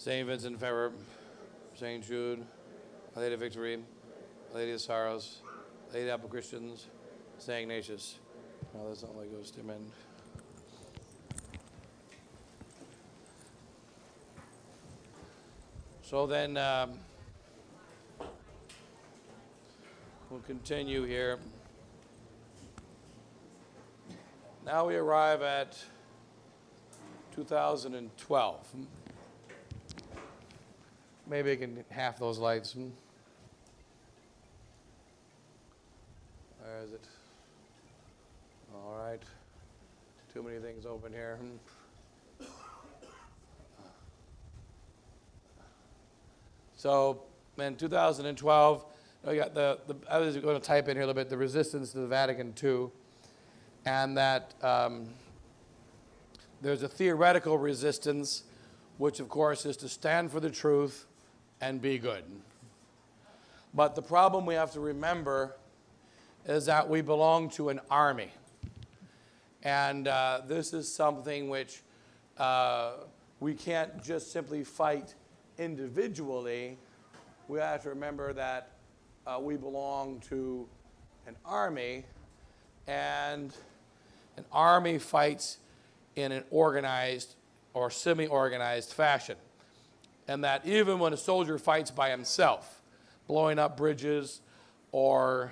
St. Vincent Ferrer, St. Jude, Our Lady of Victory, Our Lady of Sorrows, Lady of Apple Christians, St. Ignatius. Oh, that's not like goes to men. So then we'll continue here. Now we arrive at 2012. Maybe I can half those lights. Where is it? All right. Too many things open here. So in 2012, I got I was going to type in here a little bit, the resistance to the Vatican II, and that there's a theoretical resistance, which of course is to stand for the truth and be good. But the problem we have to remember is that we belong to an army. And this is something which we can't just simply fight individually. We have to remember that we belong to an army, and an army fights in an organized or semi-organized fashion. And that even when a soldier fights by himself, blowing up bridges or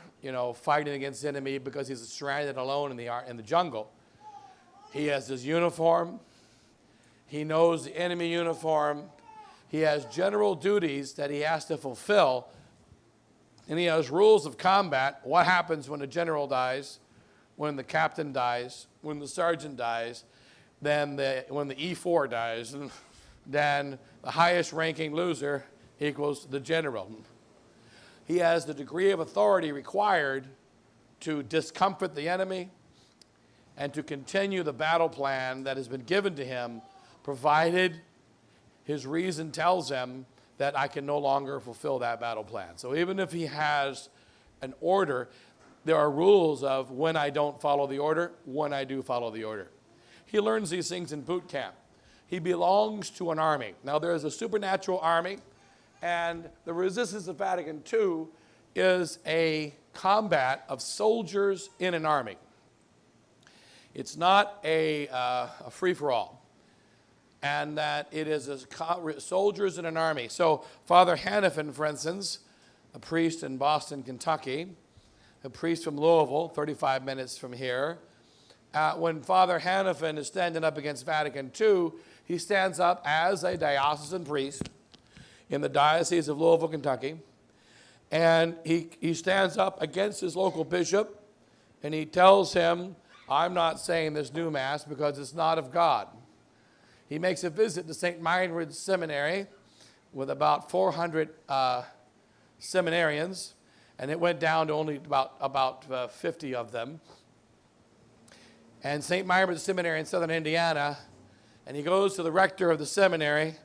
fighting against the enemy because he's stranded alone in the jungle, he has his uniform, he knows the enemy uniform, he has general duties that he has to fulfill, and he has rules of combat. What happens when a general dies, when the captain dies, when the sergeant dies, then when the E4 dies, then the highest ranking loser equals the general. He has the degree of authority required to discomfort the enemy and to continue the battle plan that has been given to him, provided his reason tells him that I can no longer fulfill that battle plan. So even if he has an order, there are rules of when I don't follow the order, when I do follow the order. He learns these things in boot camp. He belongs to an army. Now there is a supernatural army, and the resistance of Vatican II is a combat of soldiers in an army. It's not a free-for-all. And that it is soldiers in an army. So Father Hannafin, for instance, a priest in Boston, Kentucky, a priest from Louisville, 35 minutes from here, when Father Hannafin is standing up against Vatican II, he stands up as a diocesan priest in the Diocese of Louisville, Kentucky, and he stands up against his local bishop, and he tells him, I'm not saying this new Mass because it's not of God. He makes a visit to St. Meinrad's Seminary with about 400 seminarians, and it went down to only about 50 of them. And St. Meinrad's Seminary in southern Indiana, and he goes to the rector of the seminary,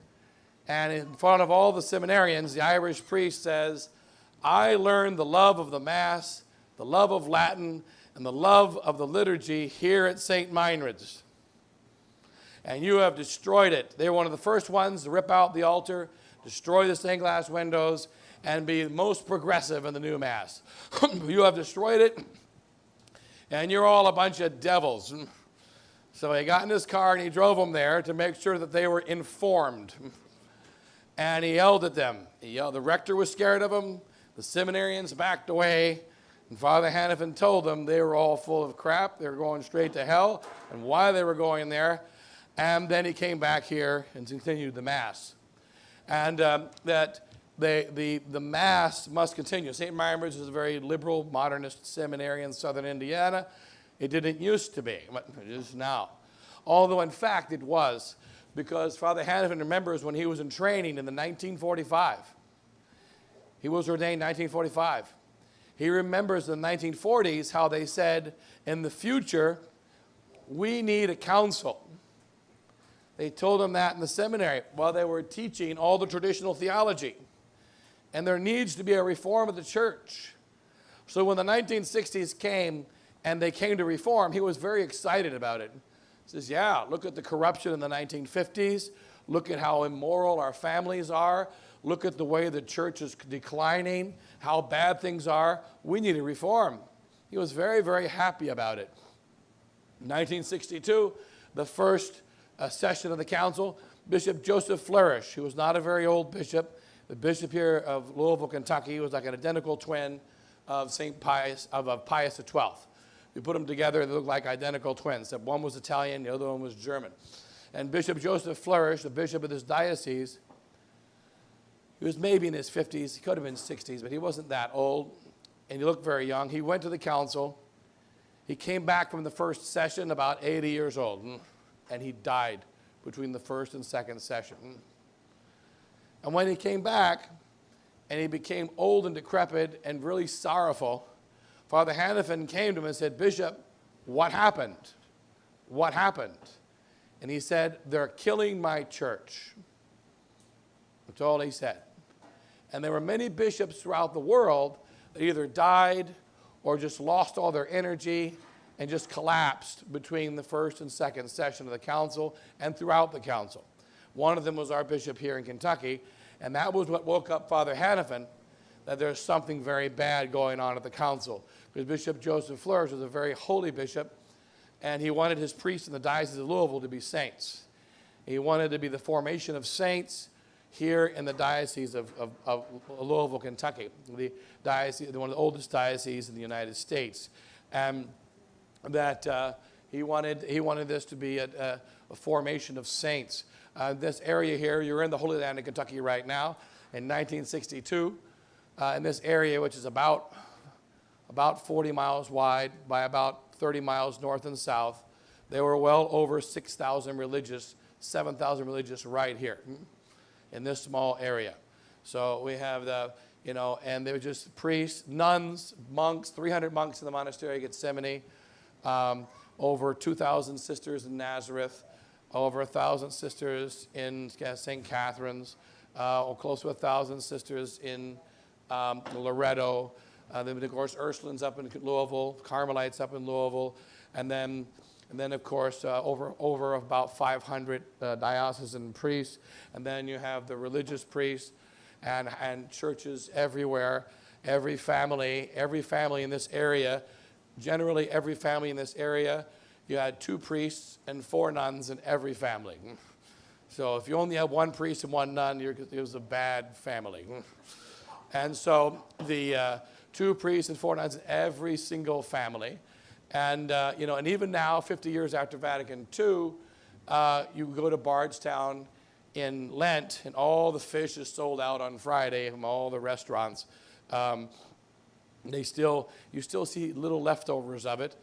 and in front of all the seminarians, the Irish priest says, I learned the love of the Mass, the love of Latin, and the love of the liturgy here at St. Meinrad's. And you have destroyed it. They were one of the first ones to rip out the altar, destroy the stained glass windows, and be most progressive in the new Mass. You have destroyed it, and you're all a bunch of devils. So he got in his car and he drove them there to make sure that they were informed. And he yelled at them. The rector was scared of him. The seminarians backed away. And Father Hannafin told them they were all full of crap. They were going straight to hell, and why they were going there. And then he came back here and continued the Mass. And that the Mass must continue. St. Meinrad's is a very liberal, modernist seminary in southern Indiana. It didn't used to be, but it is now. Although, in fact, it was, because Father Hannafin remembers when he was in training in the 1945. He was ordained in 1945. He remembers in the 1940s how they said, in the future, we need a council. They told him that in the seminary while they were teaching all the traditional theology. And there needs to be a reform of the church. So when the 1960s came and they came to reform, he was very excited about it. He says, yeah, look at the corruption in the 1950s. Look at how immoral our families are. Look at the way the church is declining, how bad things are. We need to reform. He was very, very happy about it. In 1962, the first session of the council, Bishop Joseph Flourish, who was not a very old bishop, the bishop here of Louisville, Kentucky, was like an identical twin of St. Pius, of Pius XII. You put them together, they look like identical twins. One was Italian, the other one was German. And Bishop Joseph Flourish, the bishop of this diocese, he was maybe in his 50s, he could have been 60s, but he wasn't that old, and he looked very young. He went to the council. He came back from the first session about 80 years old, and he died between the first and second session. And when he came back, and he became old and decrepit and really sorrowful, Father Hannafin came to him and said, Bishop, what happened? What happened? And he said, they're killing my church. That's all he said. And there were many bishops throughout the world that either died or just lost all their energy and just collapsed between the first and second session of the council and throughout the council. One of them was our bishop here in Kentucky, and that was what woke up Father Hannafin, that there's something very bad going on at the council. Because Bishop Joseph Flourish was a very holy bishop, and he wanted his priests in the Diocese of Louisville to be saints. He wanted to be the formation of saints here in the Diocese of Louisville, Kentucky, the diocese, one of the oldest dioceses in the United States. And that he wanted this to be a formation of saints. This area here, you're in the Holy Land of Kentucky right now. In 1962, in this area, which is about 40 miles wide by about 30 miles north and south, there were well over 6,000 religious, 7,000 religious right here in this small area. So we have the, and they were just priests, nuns, monks, 300 monks in the monastery at Seminary, over 2,000 sisters in Nazareth, over 1,000 sisters in St. Catherine's, close to 1,000 sisters in Loretto. Then, of course, Ursulines up in Louisville, Carmelites up in Louisville, and then of course, over about 500 diocesan priests. And then you have the religious priests and churches everywhere. Every family in this area, generally every family in this area, you had 2 priests and 4 nuns in every family. So if you only had 1 priest and 1 nun, it was a bad family. And so the 2 priests and 4 nuns in every single family. And, and even now, 50 years after Vatican II, you go to Bardstown in Lent, and all the fish is sold out on Friday from all the restaurants. You still see little leftovers of it.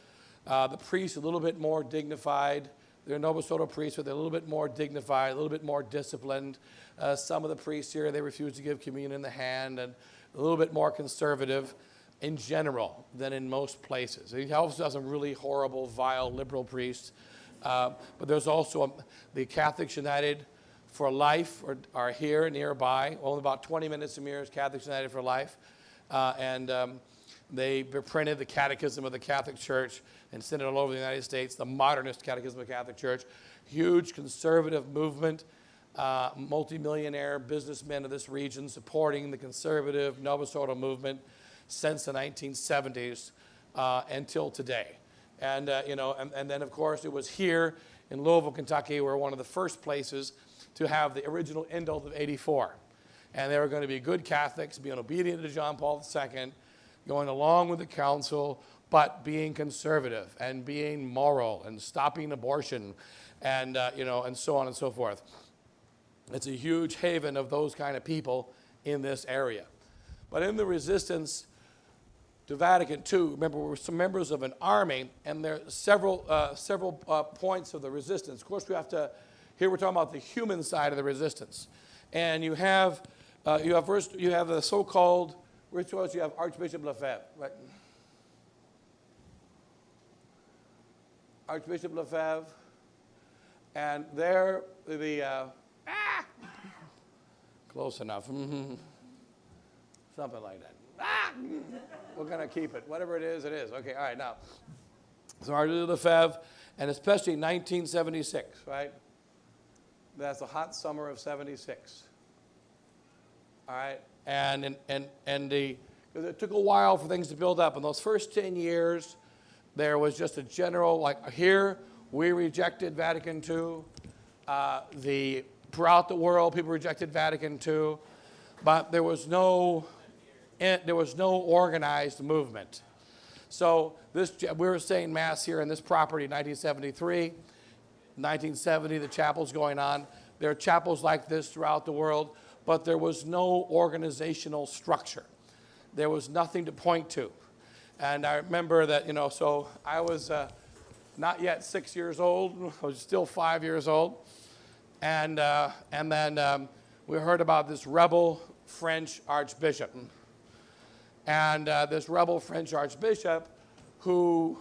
The priests are a little bit more dignified. They're Novus Ordo priests, but they're a little bit more dignified, a little bit more disciplined. Some of the priests here, they refuse to give communion in the hand, and a little bit more conservative in general than in most places. He also has some really horrible, vile, liberal priests. But there's also the Catholics United for Life are here nearby. Only about 20 minutes from here is Catholics United for Life. They printed the Catechism of the Catholic Church and sent it all over the United States, the Modernist Catechism of the Catholic Church. Huge conservative movement, multimillionaire businessmen of this region supporting the conservative Novus Ordo movement since the 1970s until today. And then, of course, it was here in Louisville, Kentucky, where one of the first places to have the original indult of 84. And they were going to be good Catholics, being obedient to John Paul II, going along with the council, but being conservative and being moral and stopping abortion and, and so on and so forth. It's a huge haven of those kind of people in this area. But in the resistance to Vatican II, remember, we were some members of an army, and there are several points of the resistance. Of course, we have to, here we're talking about the human side of the resistance. And you have the so-called, which was you have Archbishop Lefebvre, right? Archbishop Lefebvre, and there close enough, something like that. We're going to keep it. Whatever it is, it is. Okay, all right, now. So Archbishop Lefebvre and especially 1976, right? That's the hot summer of 76. All right, and because it took a while for things to build up. In those first 10 years, there was just a general, like here, we rejected Vatican II. Throughout the world, people rejected Vatican II, but there was no organized movement. So we were saying Mass here in this property in 1973, 1970, the chapel's going on. There are chapels like this throughout the world, but there was no organizational structure. There was nothing to point to. And I remember that, so I was not yet 6 years old. I was still 5 years old. And then we heard about this rebel French archbishop. And this rebel French archbishop, who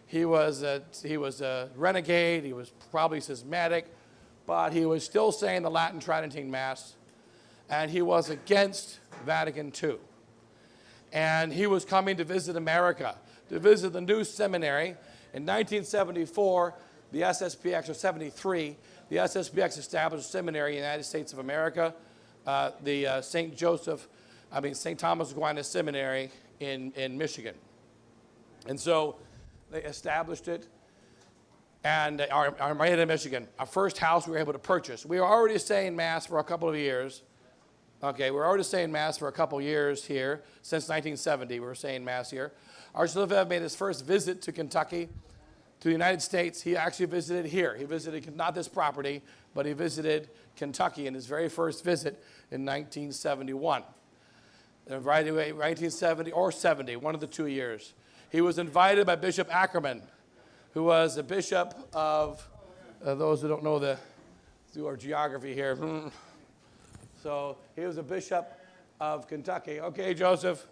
he was a renegade, he was probably schismatic, but he was still saying the Latin Tridentine Mass, and he was against Vatican II. And he was coming to visit America, to visit the new seminary. In 1974, the SSPX, or 73, the SSPX established a seminary in the United States of America, the St. Thomas Aquinas Seminary in Michigan. And so they established it, and in Michigan, our first house we were able to purchase. We were already saying Mass for a couple of years. Okay, we're already saying Mass for a couple of years here. Since 1970, we were saying Mass here. Archbishop Lefebvre made his first visit to Kentucky, to the United States. He actually visited here. He visited not this property, but he visited Kentucky in his very first visit in 1971. Right away, 1970 or 70, one of the 2 years. He was invited by Bishop Ackerman, who was a bishop of, those who don't know through our geography here. So he was a bishop of Kentucky. Okay, Joseph,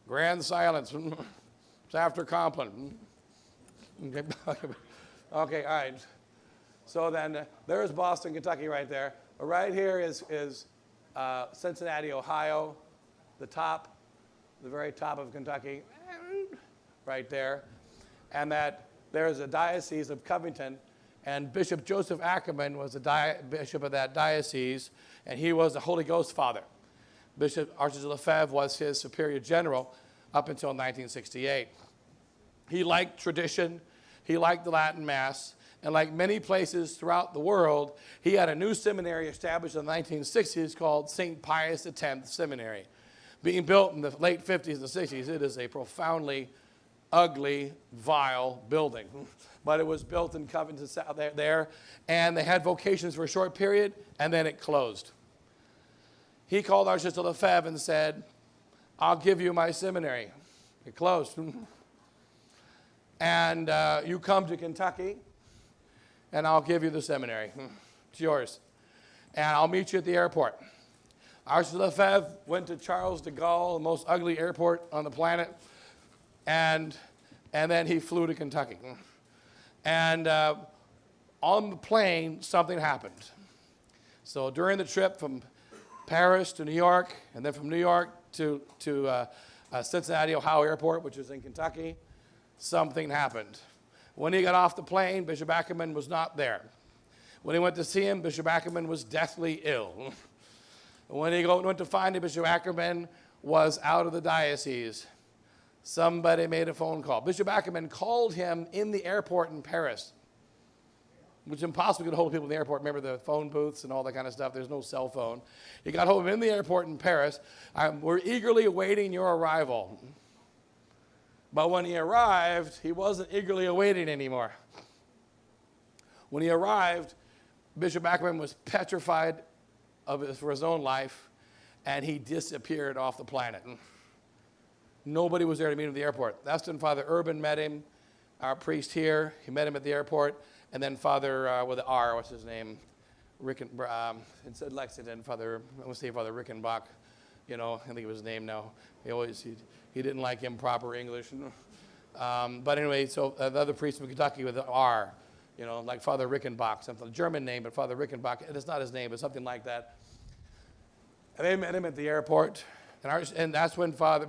grand silence. It's after Compline. Okay, all right. So then there's Boston, Kentucky right there. Right here is Cincinnati, Ohio, the very top of Kentucky, right there. And that there's a diocese of Covington, and Bishop Joseph Ackerman was the bishop of that diocese, and he was the Holy Ghost father. Archbishop Lefebvre was his superior general up until 1968. He liked tradition, he liked the Latin Mass, and like many places throughout the world, he had a new seminary established in the 1960s called St. Pius X Seminary. Being built in the late 50s and 60s, it is a profoundly ugly, vile building. But it was built in Covington there, and they had vocations for a short period, and then it closed. He called Archbishop Lefebvre and said, I'll give you my seminary. It closed. And you come to Kentucky, and I'll give you the seminary. It's yours. And I'll meet you at the airport. Archbishop Lefebvre went to Charles de Gaulle, the most ugly airport on the planet, and then he flew to Kentucky. And on the plane, something happened. So during the trip from Paris to New York, and then from New York to Cincinnati, Ohio Airport, which is in Kentucky, something happened. When he got off the plane, Bishop Ackerman was not there. When he went to see him, Bishop Ackerman was deathly ill. When he went to find him, Bishop Ackerman was out of the diocese. Somebody made a phone call. Bishop Ackerman called him in the airport in Paris, which is impossible to get hold of people in the airport. Remember the phone booths and all that kind of stuff. There's no cell phone. He got hold of him in the airport in Paris. We're eagerly awaiting your arrival. But when he arrived, he wasn't eagerly awaiting anymore. When he arrived, Bishop Ackerman was petrified for his own life, and he disappeared off the planet. Nobody was there to meet him at the airport. That's when Father Urban met him, our priest here. He met him at the airport, and then Father with an R, what's his name? It said Lexington, I want to say Father Rickenbach. I think it was his name now. He didn't like improper English. But anyway, so the other priest from Kentucky with an R, like Father Rickenbach, something, a German name, but Father Rickenbach, it's not his name, but something like that. And they met him at the airport, and that's when Father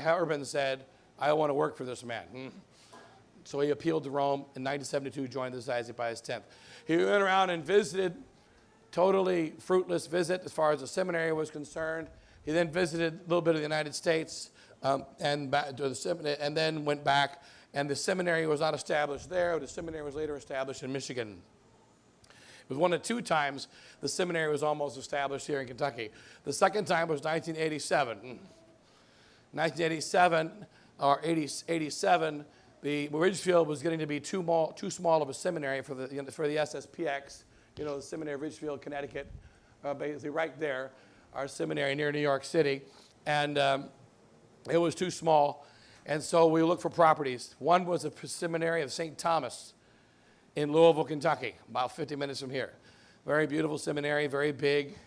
Urban said, I want to work for this man. So he appealed to Rome. In 1972, joined the Society of Pius X. He went around and visited, totally fruitless visit as far as the seminary was concerned. He then visited a little bit of the United States and then went back. And the seminary was not established there. The seminary was later established in Michigan. It was one of two times the seminary was almost established here in Kentucky. The second time was 1987. 1987 or 87, the Ridgefield was getting to be too small of a seminary for the SSPX, the Seminary of Ridgefield, Connecticut, basically right there, our seminary near New York City. And it was too small. And so we looked for properties. One was the Seminary of St. Thomas in Louisville, Kentucky, about 50 minutes from here. Very beautiful seminary, very big.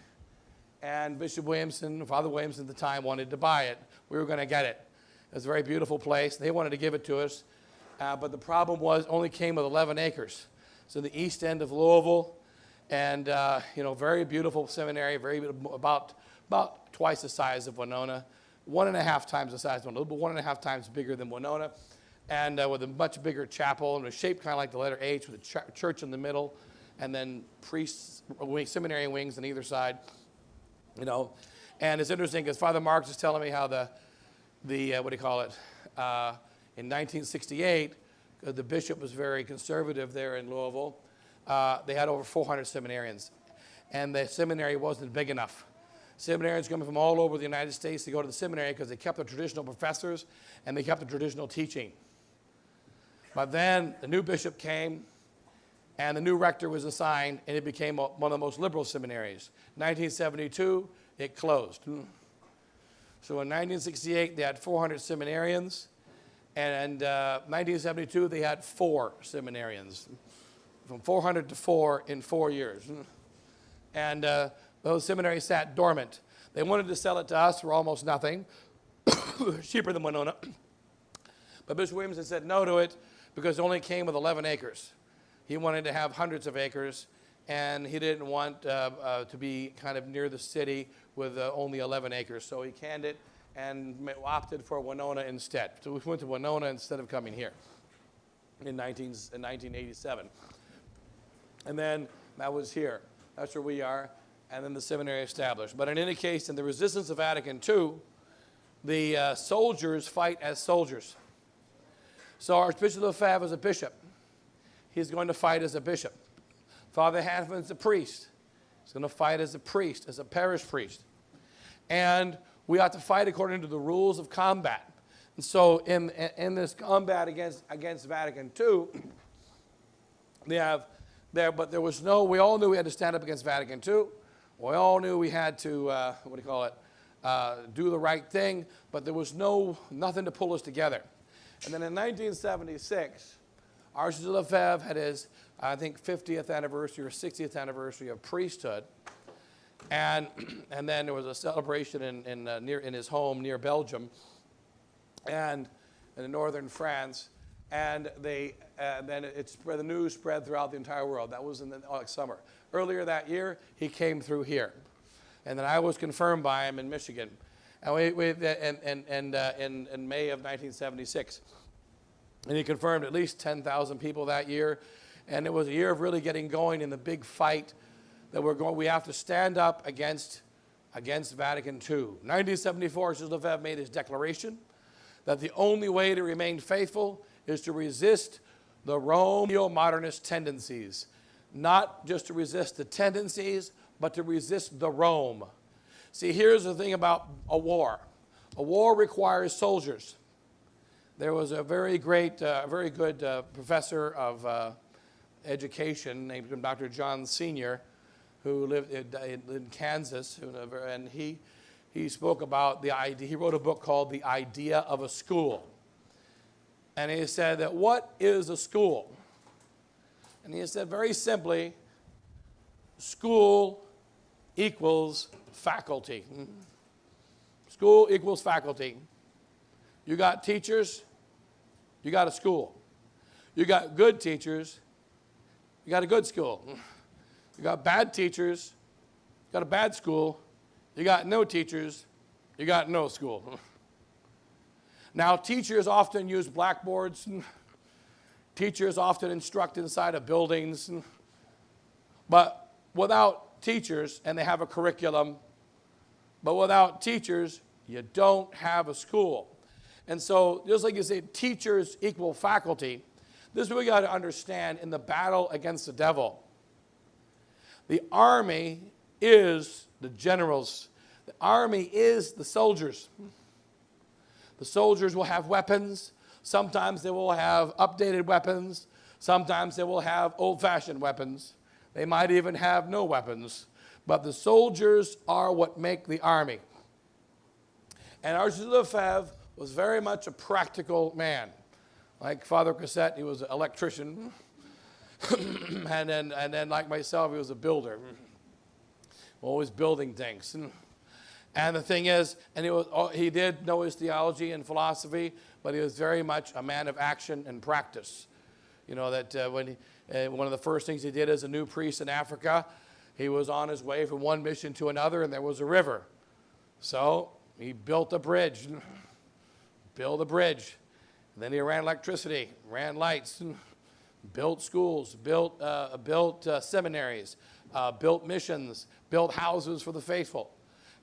And Bishop Williamson, Father Williamson at the time, wanted to buy it. We were going to get it. It was a very beautiful place. They wanted to give it to us. But the problem was only came with 11 acres. So the east end of Louisville, and very beautiful seminary, about twice the size of Winona, 1.5 times the size of Winona, but 1.5 times bigger than Winona, and with a much bigger chapel, and it was shaped kind of like the letter H with a church in the middle, and then priests, seminary wings on either side, And it's interesting because Father Marks is telling me how in 1968, the bishop was very conservative there in Louisville. They had over 400 seminarians, and the seminary wasn't big enough. Seminarians coming from all over the United States to go to the seminary because they kept the traditional professors and they kept the traditional teaching. But then the new bishop came, and the new rector was assigned, and it became one of the most liberal seminaries. 1972, it closed. So in 1968, they had 400 seminarians, and 1972, they had 4 seminarians, from 400 to 4 in 4 years. And those seminaries sat dormant. They wanted to sell it to us for almost nothing, cheaper than Winona. But Bishop Williamson said no to it because it only came with 11 acres. He wanted to have hundreds of acres, and he didn't want to be kind of near the city with only 11 acres. So he canned it and opted for Winona instead. So we went to Winona instead of coming here in 1987. And then that was here. That's where we are. And then the seminary established. But in any case, in the resistance of Vatican II, the soldiers fight as soldiers. So Archbishop Lefebvre is a bishop. He's going to fight as a bishop. Father Hanfman's a priest. He's going to fight as a priest, as a parish priest. And we have to fight according to the rules of combat. And so in this combat against Vatican II, but there was no, we all knew we had to stand up against Vatican II. We all knew we had to, do the right thing, but there was nothing to pull us together. And then in 1976, Archbishop Lefebvre had his, I think, 50th anniversary or 60th anniversary of priesthood. And then there was a celebration in his home near Belgium and in northern France. And then the news spread throughout the entire world. That was in the summer. Earlier that year, he came through here. And then I was confirmed by him in Michigan. And in May of 1976. And he confirmed at least 10,000 people that year. And it was a year of really getting going in the big fight that we have to stand up against Vatican II. 1974, Archbishop Lefebvre made his declaration that the only way to remain faithful is to resist the Rome neo-modernist tendencies. Not just to resist the tendencies, but to resist the Rome. See, here's the thing about a war. A war requires soldiers. There was a very good professor of education named Dr. John Sr., who lived in Kansas, and he spoke about the idea. He wrote a book called The Idea of a School. And he said that what is a school? And he said very simply, school equals faculty. School equals faculty. You got teachers, you got a school. You got good teachers, you got a good school. You got bad teachers, you got a bad school. You got no teachers, you got no school. Now, teachers often use blackboards Teachers often instruct inside of buildings, but without teachers, and they have a curriculum, but without teachers, you don't have a school. And so, just like you say, teachers equal faculty, this is what we got to understand in the battle against the devil. The army is the generals. The army is the soldiers. The soldiers will have weapons. Sometimes they will have updated weapons. Sometimes they will have old-fashioned weapons. They might even have no weapons. But the soldiers are what make the army. And Archbishop Lefebvre was very much a practical man. Like Father Cassette, he was an electrician. and then like myself, he was a builder. Always building things. And the thing is, and he did know his theology and philosophy, but he was very much a man of action and practice. You know, that one of the first things he did as a new priest in Africa, he was on his way from one mission to another, and there was a river. So he built a bridge. Built a bridge. And then he ran electricity, ran lights, built schools, built seminaries, built missions, built houses for the faithful.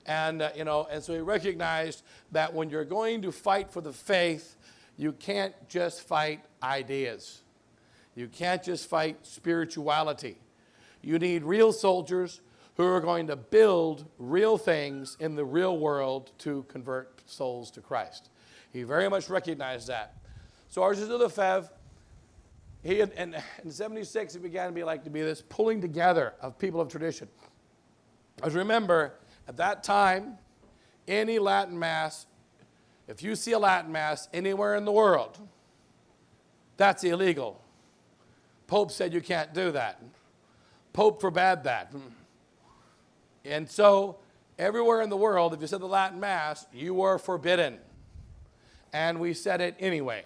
And, and so he recognized that when you're going to fight for the faith, you can't just fight ideas. You can't just fight spirituality. You need real soldiers who are going to build real things in the real world to convert souls to Christ. He very much recognized that. So Archbishop Lefebvre, in 76, it began to be this pulling together of people of tradition. As remember, at that time, any Latin Mass, if you see a Latin Mass anywhere in the world, that's illegal. Pope said you can't do that. Pope forbade that. And so, everywhere in the world, if you said the Latin Mass, you were forbidden. And we said it anyway.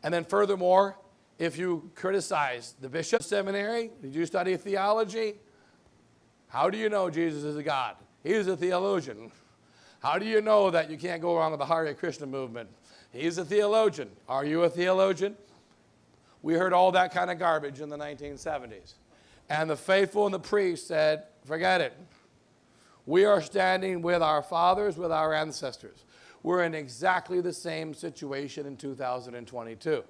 And then furthermore, if you criticize the bishop of the seminary, did you study theology? How do you know Jesus is a God? He's a theologian. How do you know that you can't go wrong with the Hare Krishna movement? He's a theologian. Are you a theologian? We heard all that kind of garbage in the 1970s. And the faithful and the priests said, forget it. We are standing with our fathers, with our ancestors. We're in exactly the same situation in 2022.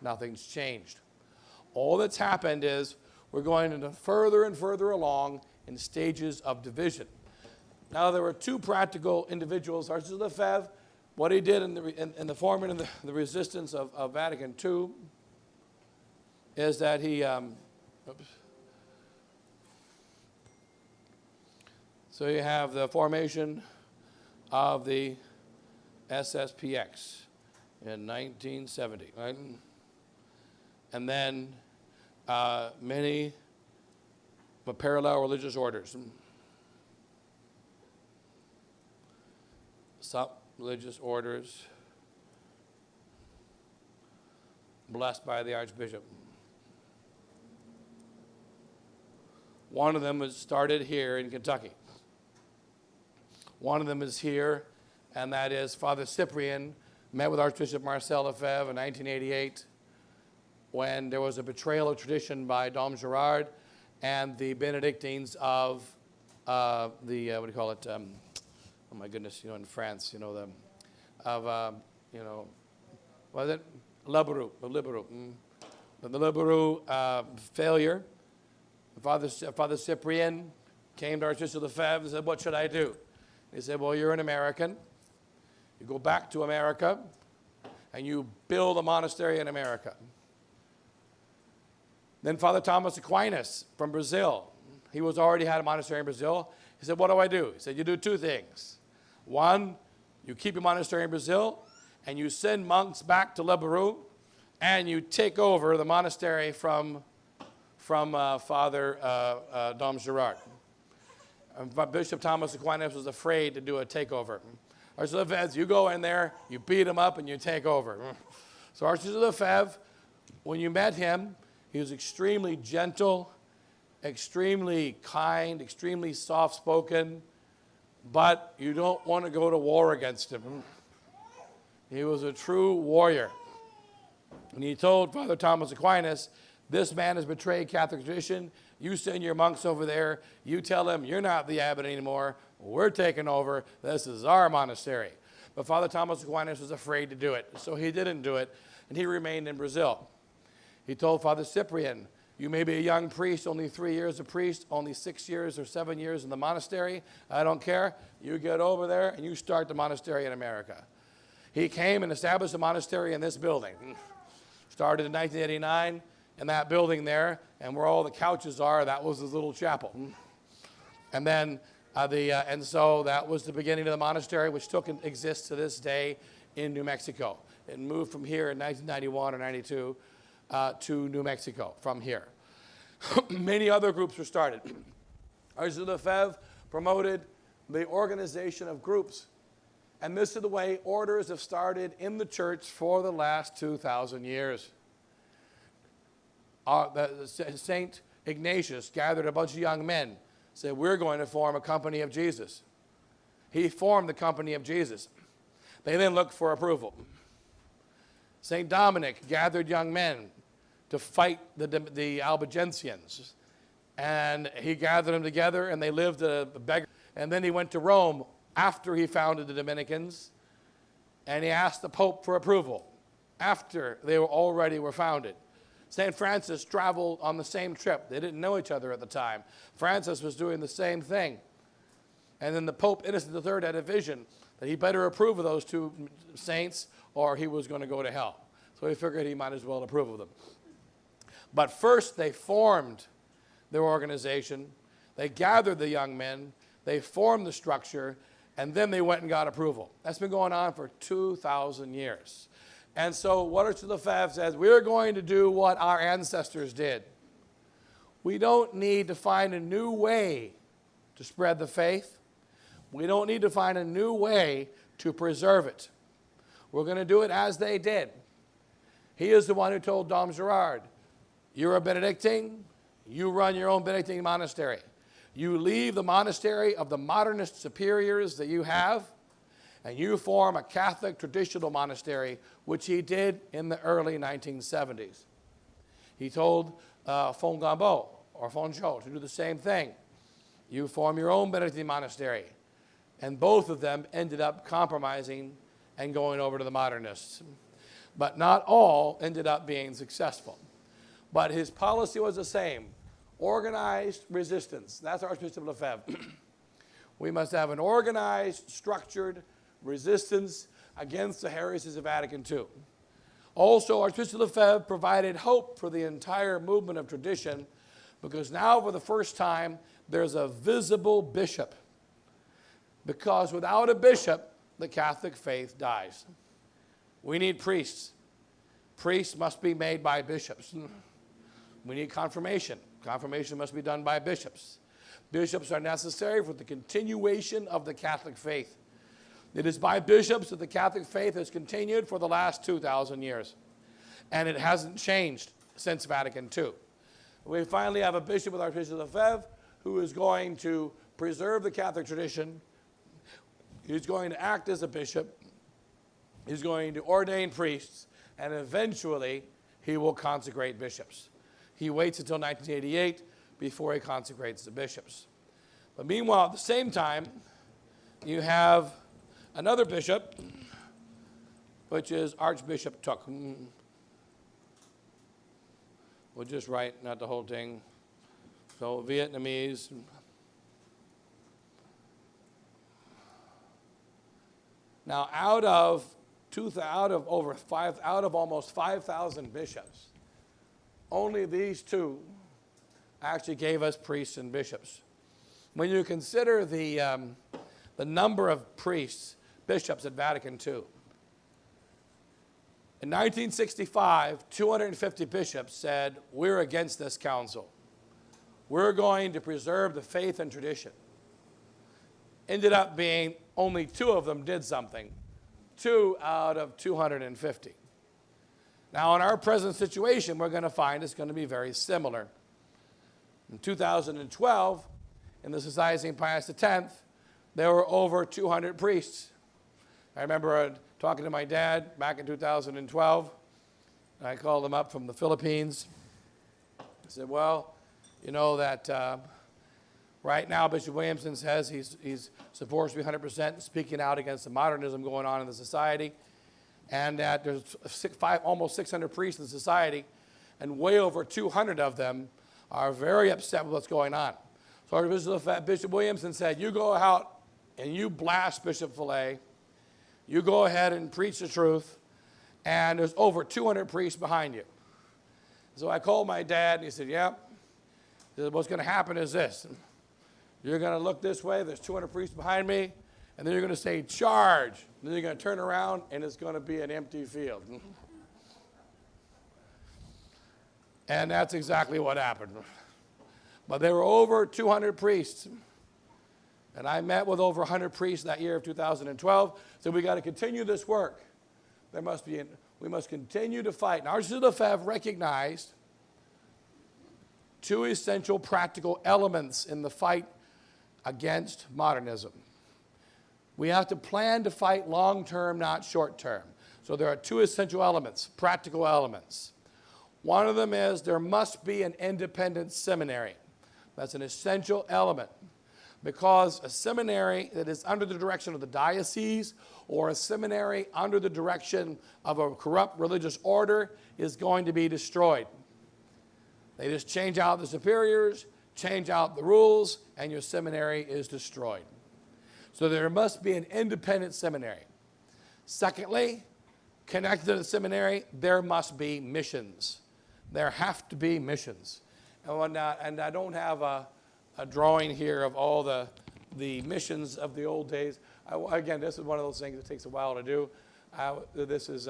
Nothing's changed. All that's happened is we're going further and further along in stages of division. Now, there were two practical individuals. Archbishop Lefebvre, what he did in the forming of the resistance of Vatican II is that he, so you have the formation of the SSPX in 1970, right? And then many parallel religious orders. Some religious orders blessed by the Archbishop. One of them was started here in Kentucky. One of them is here, and that is Father Cyprian met with Archbishop Marcel Lefebvre in 1988 when there was a betrayal of tradition by Dom Girard and the Benedictines of what do you call it? Oh my goodness, in France, was it Liberou? The Liberou failure. Father Cyprian came to Archbishop Lefebvre and said, what should I do? He said, well, you're an American. You go back to America and you build a monastery in America. Then Father Thomas Aquinas from Brazil. He already had a monastery in Brazil. He said, what do I do? He said, you do two things. One, you keep your monastery in Brazil, and you send monks back to Liberou, and you take over the monastery from Father Dom Girard. Bishop Thomas Aquinas was afraid to do a takeover. Archbishop Lefebvre, you go in there, you beat him up, and you take over. So Archbishop Lefebvre, when you met him, he was extremely gentle, extremely kind, extremely soft-spoken, but you don't want to go to war against him. He was a true warrior. And he told Father Thomas Aquinas, this man has betrayed Catholic tradition. You send your monks over there. You tell them you're not the abbot anymore. We're taking over. This is our monastery. But Father Thomas Aquinas was afraid to do it, so he didn't do it, and he remained in Brazil. He told Father Cyprian, you may be a young priest, only 3 years a priest, only 6 years or 7 years in the monastery. I don't care. You get over there and you start the monastery in America. He came and established a monastery in this building. Started in 1989 in that building there, and where all the couches are, that was his little chapel. And then and so that was the beginning of the monastery, which still exists to this day in New Mexico. It moved from here in 1991 or 92 to New Mexico from here. Many other groups were started. Archbishop Lefebvre promoted the organization of groups. And this is the way orders have started in the church for the last 2,000 years. St. Ignatius gathered a bunch of young men, said, we're going to form a company of Jesus. He formed the company of Jesus. They then looked for approval. St. Dominic gathered young men to fight the Albigensians. And he gathered them together, and they lived a beggar. And then he went to Rome after he founded the Dominicans, and he asked the Pope for approval after they were founded. St. Francis traveled on the same trip. They didn't know each other at the time. Francis was doing the same thing. And then the Pope Innocent III had a vision that he better approve of those two saints or he was going to go to hell. So he figured he might as well approve of them. But first they formed their organization. They gathered the young men. They formed the structure. And then they went and got approval. That's been going on for 2,000 years. And so what Archbishop Lefebvre says, we're going to do what our ancestors did. We don't need to find a new way to spread the faith. We don't need to find a new way to preserve it. We're going to do it as they did. He is the one who told Dom Gerard, you're a Benedictine, you run your own Benedictine monastery. You leave the monastery of the modernist superiors that you have, and you form a Catholic traditional monastery, which he did in the early 1970s. He told Fongambeau or Fonjo to do the same thing. You form your own Benedictine monastery. And both of them ended up compromising and going over to the modernists. But not all ended up being successful. But his policy was the same. Organized resistance. That's Archbishop Lefebvre. We must have an organized, structured resistance against the heresies of Vatican II. Also, Archbishop Lefebvre provided hope for the entire movement of tradition, because now for the first time there's a visible bishop. Because without a bishop, the Catholic faith dies. We need priests. Priests must be made by bishops. We need confirmation. Confirmation must be done by bishops. Bishops are necessary for the continuation of the Catholic faith. It is by bishops that the Catholic faith has continued for the last 2,000 years. And it hasn't changed since Vatican II. We finally have a bishop with Archbishop Lefebvre who is going to preserve the Catholic tradition. He's going to act as a bishop. He's going to ordain priests. And eventually, he will consecrate bishops. He waits until 1988 before he consecrates the bishops. But meanwhile, at the same time, you have another bishop, which is Archbishop Tuck. We'll just write, not the whole thing. So Vietnamese. Now, out of almost 5,000 bishops, only these two actually gave us priests and bishops. When you consider the number of priests, bishops at Vatican II, in 1965, 250 bishops said, we're against this council. We're going to preserve the faith and tradition. Ended up being only 2 of them did something. 2 out of 250. Now, in our present situation, we're going to find it's going to be very similar. In 2012, in the Society of St. Pius X, there were over 200 priests. I remember talking to my dad back in 2012, I called him up from the Philippines. I said, well, you know that right now Bishop Williamson says he's supposed to be 100% speaking out against the modernism going on in the society, and that there's almost 600 priests in the society, and way over 200 of them are very upset with what's going on. So Bishop Williamson said, you go out and you blast Bishop Fillet. You go ahead and preach the truth, and there's over 200 priests behind you. So I called my dad, and he said, yep. What's going to happen is this. You're going to look this way, there's 200 priests behind me, and then you're going to say, charge. And then you're going to turn around, and it's going to be an empty field. And that's exactly what happened. But there were over 200 priests. And I met with over 100 priests that year of 2012. So we got to continue this work. We must continue to fight. And our Archdiocese have recognized two essential practical elements in the fight against modernism. We have to plan to fight long-term, not short-term. So there are two essential elements, practical elements. One of them is there must be an independent seminary. That's an essential element, because a seminary that is under the direction of the diocese or a seminary under the direction of a corrupt religious order is going to be destroyed. They just change out the superiors, change out the rules, and your seminary is destroyed. So there must be an independent seminary. Secondly, connected to the seminary, there must be missions. There have to be missions. And I don't have a drawing here of all the missions of the old days. Again, this is one of those things that takes a while to do. This is,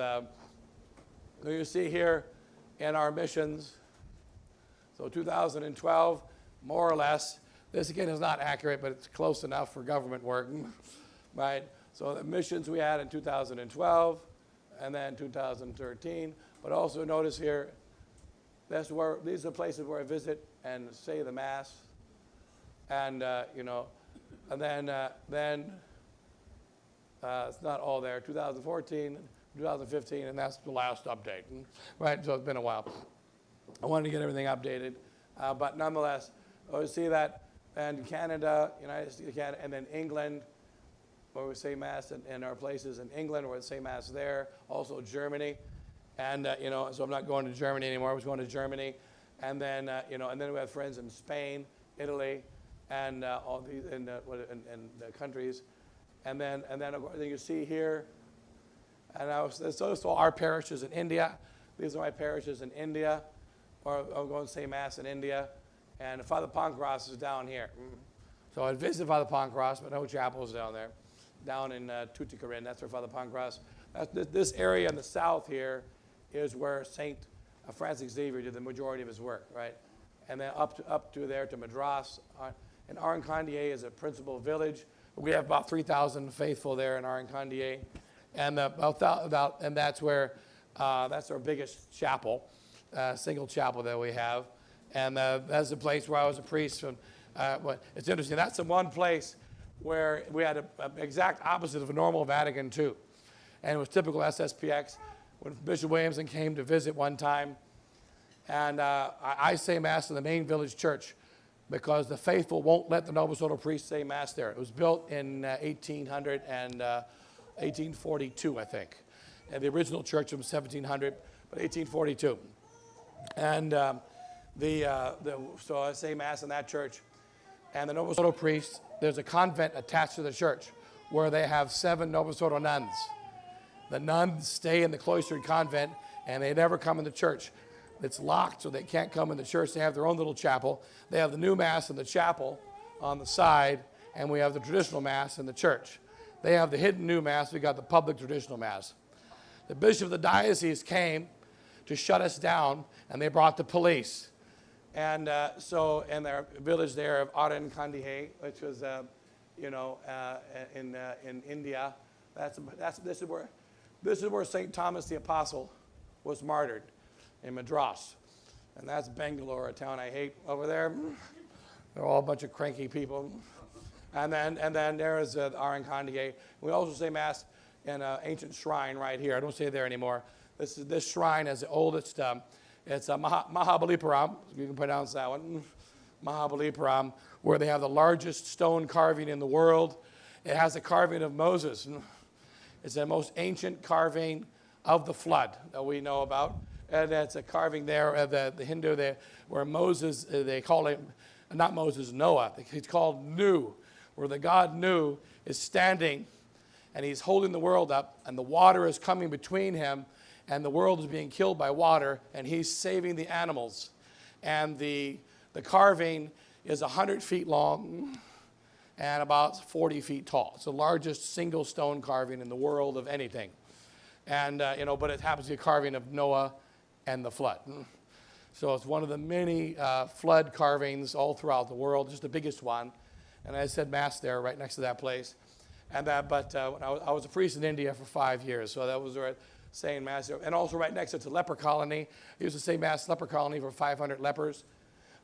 you see here in our missions, so 2012, more or less. This, again, is not accurate, but it's close enough for government work, right? So the missions we had in 2012 and then 2013. But also notice here, these are places where I visit and say the Mass. And, and then it's not all there. 2014, 2015, and that's the last update, right? So it's been a while. I wanted to get everything updated. But nonetheless, you see that in Canada, United States, Canada, and then England, where we say Mass in our places in England, where we say Mass there. Also Germany. And, so I'm not going to Germany anymore. I was going to Germany. And then, and then we have friends in Spain, Italy, and all these in the countries. And then you see here, and so our parishes in India. These are my parishes in India. Or I'm going to say Mass in India. And Father Pancras is down here. So I visited Father Pancras, but no chapels down there. Down in Tuticorin, that's where Father Pancras. This area in the south here is where St. Francis Xavier did the majority of his work, right? And then up to there to Madras. And Arancandier is a principal village. We have about 3,000 faithful there in Arancandier. And and that's where that's our biggest chapel, single chapel that we have. And that's the place where I was a priest. It's interesting. That's the one place where we had an exact opposite of a normal Vatican II. And it was typical SSPX. When Bishop Williamson came to visit one time, and I say Mass in the main village church because the faithful won't let the Novus Ordo priest say Mass there. It was built in 1842, I think. And the original church was 1700, but 1842. And so I say Mass in that church. And the Novus Ordo priest, there's a convent attached to the church where they have 7 Novus Ordo nuns. The nuns stay in the cloistered convent, and they never come in the church. It's locked, so they can't come in the church. They have their own little chapel. They have the new Mass in the chapel on the side, and we have the traditional Mass in the church. They have the hidden new Mass. We got the public traditional Mass. The bishop of the diocese came to shut us down, and they brought the police. And so in their village there of Arancandier, which was, in India, this is where St. Thomas the Apostle was martyred, in Madras. And that's Bangalore, a town I hate over there. They're all a bunch of cranky people. And then there is Arancandier. We also say Mass in an ancient shrine right here. I don't say it there anymore. This shrine is the oldest. It's a Mahabalipuram, you can pronounce that one, Mahabalipuram, where they have the largest stone carving in the world. It has a carving of Moses. It's the most ancient carving of the flood that we know about. And that's a carving there of the Hindu there, where Moses, they call him, not Moses, Noah. He's called Nu, where the God Nu is standing, and he's holding the world up, and the water is coming between him, and the world is being killed by water, and he's saving the animals. And the carving is 100 feet long and about 40 feet tall. It's the largest single stone carving in the world of anything. And, but it happens to be a carving of Noah and the flood. So it's one of the many flood carvings all throughout the world, just the biggest one. And I said Mass there right next to that place. And when I was a priest in India for 5 years, so that was where saying Mass there. And also right next to the leper colony. I used to say Mass leper colony for 500 lepers.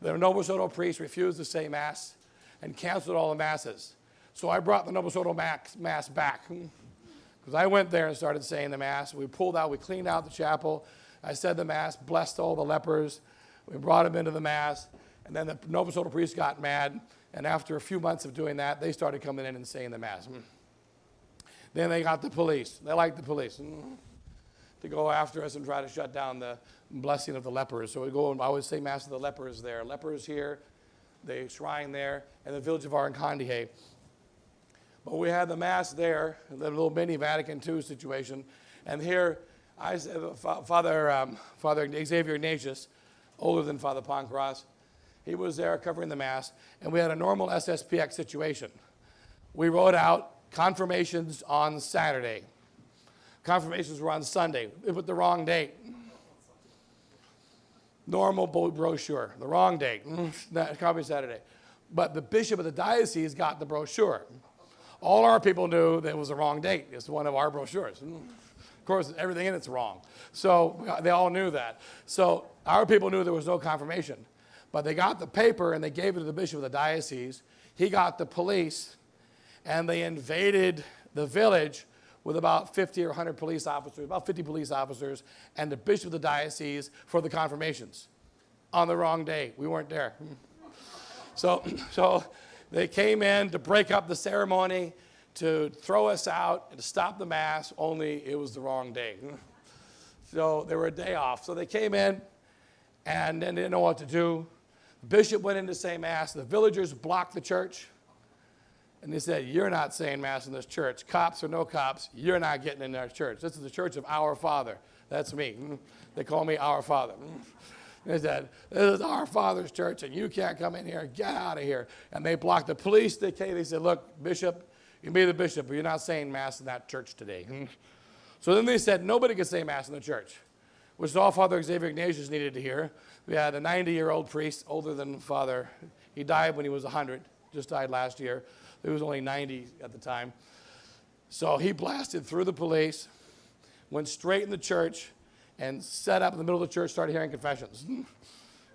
The Noble Soto priest refused to say Mass and canceled all the Masses. So I brought the Noble Soto Mass back. Because I went there and started saying the Mass. We cleaned out the chapel. I said the Mass, blessed all the lepers. We brought them into the Mass. And then the Noble Soto priest got mad. And after a few months of doing that, they started coming in and saying the Mass. Then they got the police. They liked the police to go after us and try to shut down the blessing of the lepers. So we go and I always say Mass to the lepers there. Lepers here, the shrine there, and the village of Arankandihe. But we had the Mass there, the little mini Vatican II situation. And here, I said, Father Xavier Ignatius, older than Father Pancras, he was there covering the Mass, and we had a normal SSPX situation. We wrote out confirmations on Saturday. Confirmations were on Sunday. It was the wrong date. Normal brochure, the wrong date. Copy Saturday. But the bishop of the diocese got the brochure. All our people knew that it was the wrong date. It's one of our brochures. Of course, everything in it's wrong. So they all knew that. So our people knew there was no confirmation. But they got the paper and they gave it to the bishop of the diocese. He got the police, and they invaded the village with about 50 or 100 police officers, about 50 police officers, and the bishop of the diocese for the confirmations on the wrong day. We weren't there. So they came in to break up the ceremony, to throw us out, and to stop the Mass, only it was the wrong day. So they were a day off. So they came in, and then they didn't know what to do. The bishop went in to say Mass. The villagers blocked the church. And they said, you're not saying Mass in this church. Cops or no cops, you're not getting in our church. This is the church of Our Father. That's me. They call me Our Father. They said, this is Our Father's church, and you can't come in here. Get out of here. And they blocked the police. They came. They said, look, bishop, you can be the bishop, but you're not saying Mass in that church today. So then they said, nobody can say Mass in the church, which is all Father Xavier Ignatius needed to hear. We had a 90-year-old priest, older than Father. He died when he was 100, just died last year. He was only 90 at the time. So he blasted through the police, went straight in the church, and set up in the middle of the church, started hearing confessions.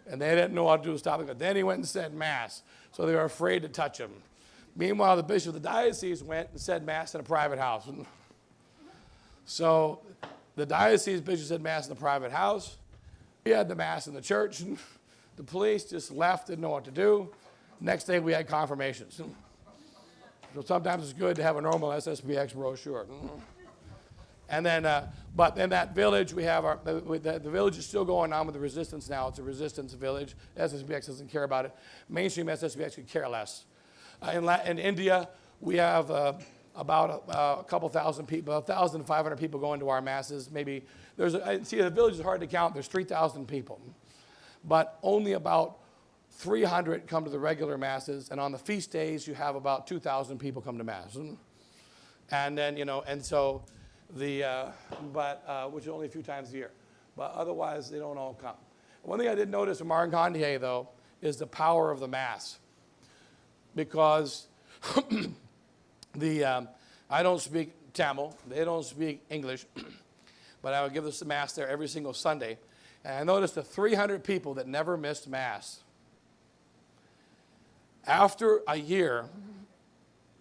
And they didn't know what to do to stop it. But then he went and said Mass. So they were afraid to touch him. Meanwhile, the bishop of the diocese went and said Mass in a private house. So the diocese bishop said Mass in a private house. We had the Mass in the church. The police just left, didn't know what to do. Next day, we had confirmations. So sometimes it's good to have a normal SSPX brochure. And then, but in that village, we have the village is still going on with the resistance now. It's a resistance village. SSPX doesn't care about it. Mainstream SSPX could care less. In India, we have about a couple thousand people, 1,500 people going to our Masses. Maybe see, the village is hard to count. There's 3,000 people. But only about 300 come to the regular Masses, and on the feast days, you have about 2,000 people come to Mass. And then, and so which is only a few times a year. But otherwise, they don't all come. One thing I did notice from Arankandihe, though, is the power of the Mass. Because I don't speak Tamil, they don't speak English, but I would give this Mass there every single Sunday. And I noticed the 300 people that never missed Mass. After a year,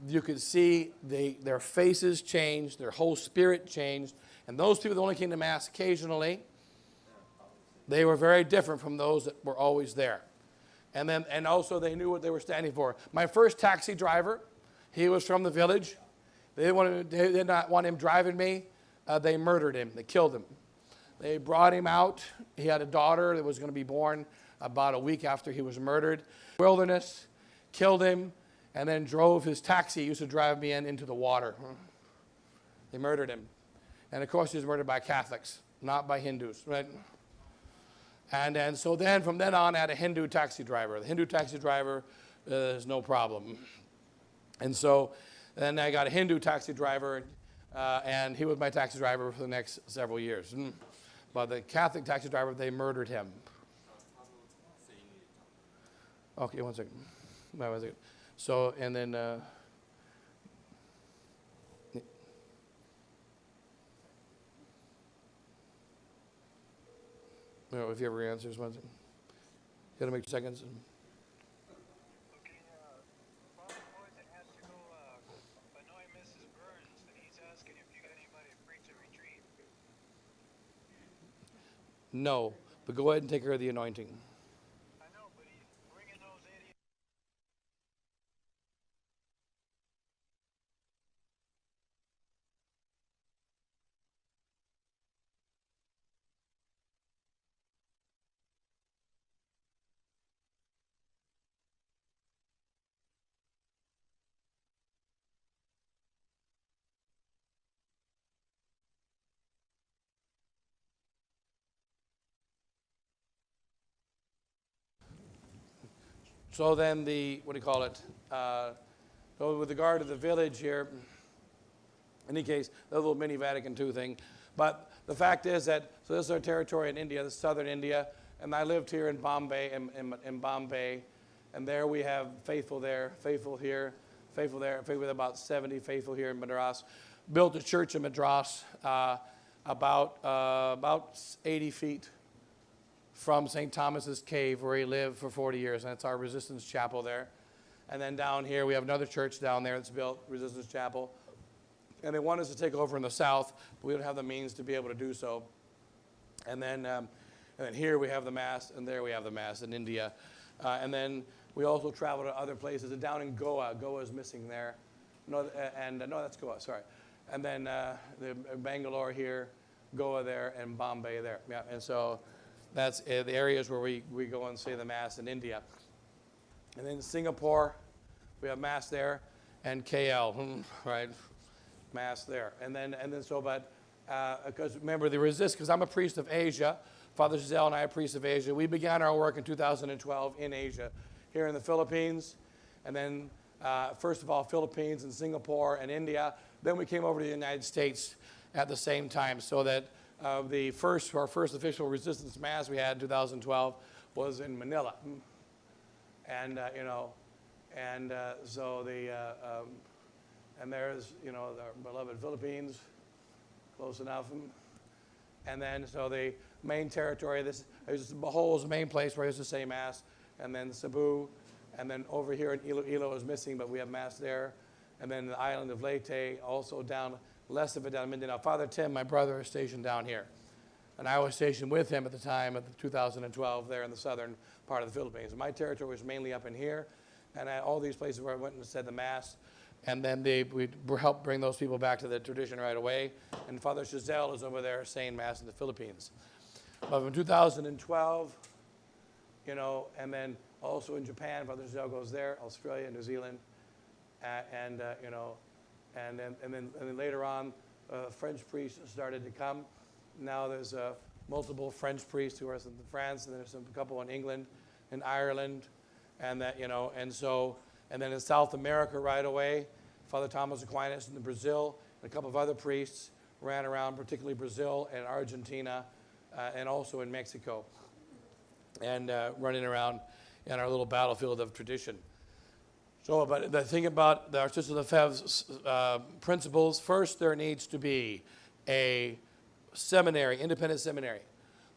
you could see their faces changed, their whole spirit changed. And those people that only came to Mass occasionally, they were very different from those that were always there. And also they knew what they were standing for. My first taxi driver, he was from the village. They did not want him driving me. They murdered him. They killed him. They brought him out. He had a daughter that was going to be born about a week after he was murdered. Wilderness, killed him, and then drove his taxi. He used to drive me into the water. They murdered him. And of course he was murdered by Catholics, not by Hindus, right? And so then from then on I had a Hindu taxi driver. The Hindu taxi driver is no problem. And so then I got a Hindu taxi driver, and he was my taxi driver for the next several years. But the Catholic taxi driver, they murdered him. Okay, one second. No, 1 second. So, and then, if you have your answers, one second. You gotta make 2 seconds. Okay, Father Poison has to go annoy Mrs. Burns, and he's asking if you got anybody to preach a retreat. No, but go ahead and take care of the anointing. I know, but he's bringing those idiots. So then what do you call it? So with regard to the village here, in any case, the little mini Vatican II thing. But the fact is that, so this is our territory in India, this is southern India, and I lived here in Bombay, in Bombay, and there we have faithful there, faithful here, faithful there, faithful with about 70 faithful here in Madras. Built a church in Madras about 80 feet from St. Thomas's Cave, where he lived for 40 years, and it's our Resistance Chapel there. And then down here, we have another church down there that's built, Resistance Chapel. And they want us to take over in the south, but we don't have the means to be able to do so. And then here we have the Mass, and there we have the Mass in India. And then we also travel to other places. And down in Goa, Goa is missing there. No, that's Goa, sorry. And then Bangalore here, Goa there, and Bombay there. Yeah, and so that's the areas where we go and say the Mass in India. And then Singapore, we have Mass there, and KL, right? Mass there. And then because remember the resist, because I'm a priest of Asia, Father Giselle and I are priests of Asia. We began our work in 2012 in Asia, here in the Philippines, and then first of all Philippines and Singapore and India. Then we came over to the United States at the same time, so that our first official Resistance Mass we had in 2012 was in Manila, and and there's our beloved Philippines, close enough, and then so the main territory. This is Bohol is the main place where I used to say Mass, and then Cebu, and then over here in Iloilo is missing, but we have Mass there, and then the island of Leyte, also down. Less of it down in Mindanao. Father Tim, my brother, is stationed down here. And I was stationed with him at the time of 2012 there in the southern part of the Philippines. My territory was mainly up in here, and all these places where I went and said the Mass, and then we helped bring those people back to the tradition right away. And Father Giselle is over there saying Mass in the Philippines. But in 2012, and then also in Japan, Father Giselle goes there, Australia, New Zealand, and then later on, French priests started to come. Now there's multiple French priests who are in France, and there's a couple in England, and Ireland, and then in South America right away, Father Thomas Aquinas in Brazil, and a couple of other priests ran around, particularly Brazil and Argentina, and also in Mexico, and running around in our little battlefield of tradition. So, but the thing about the Archdiocese of Lefebvre's principles, first there needs to be a seminary, independent seminary.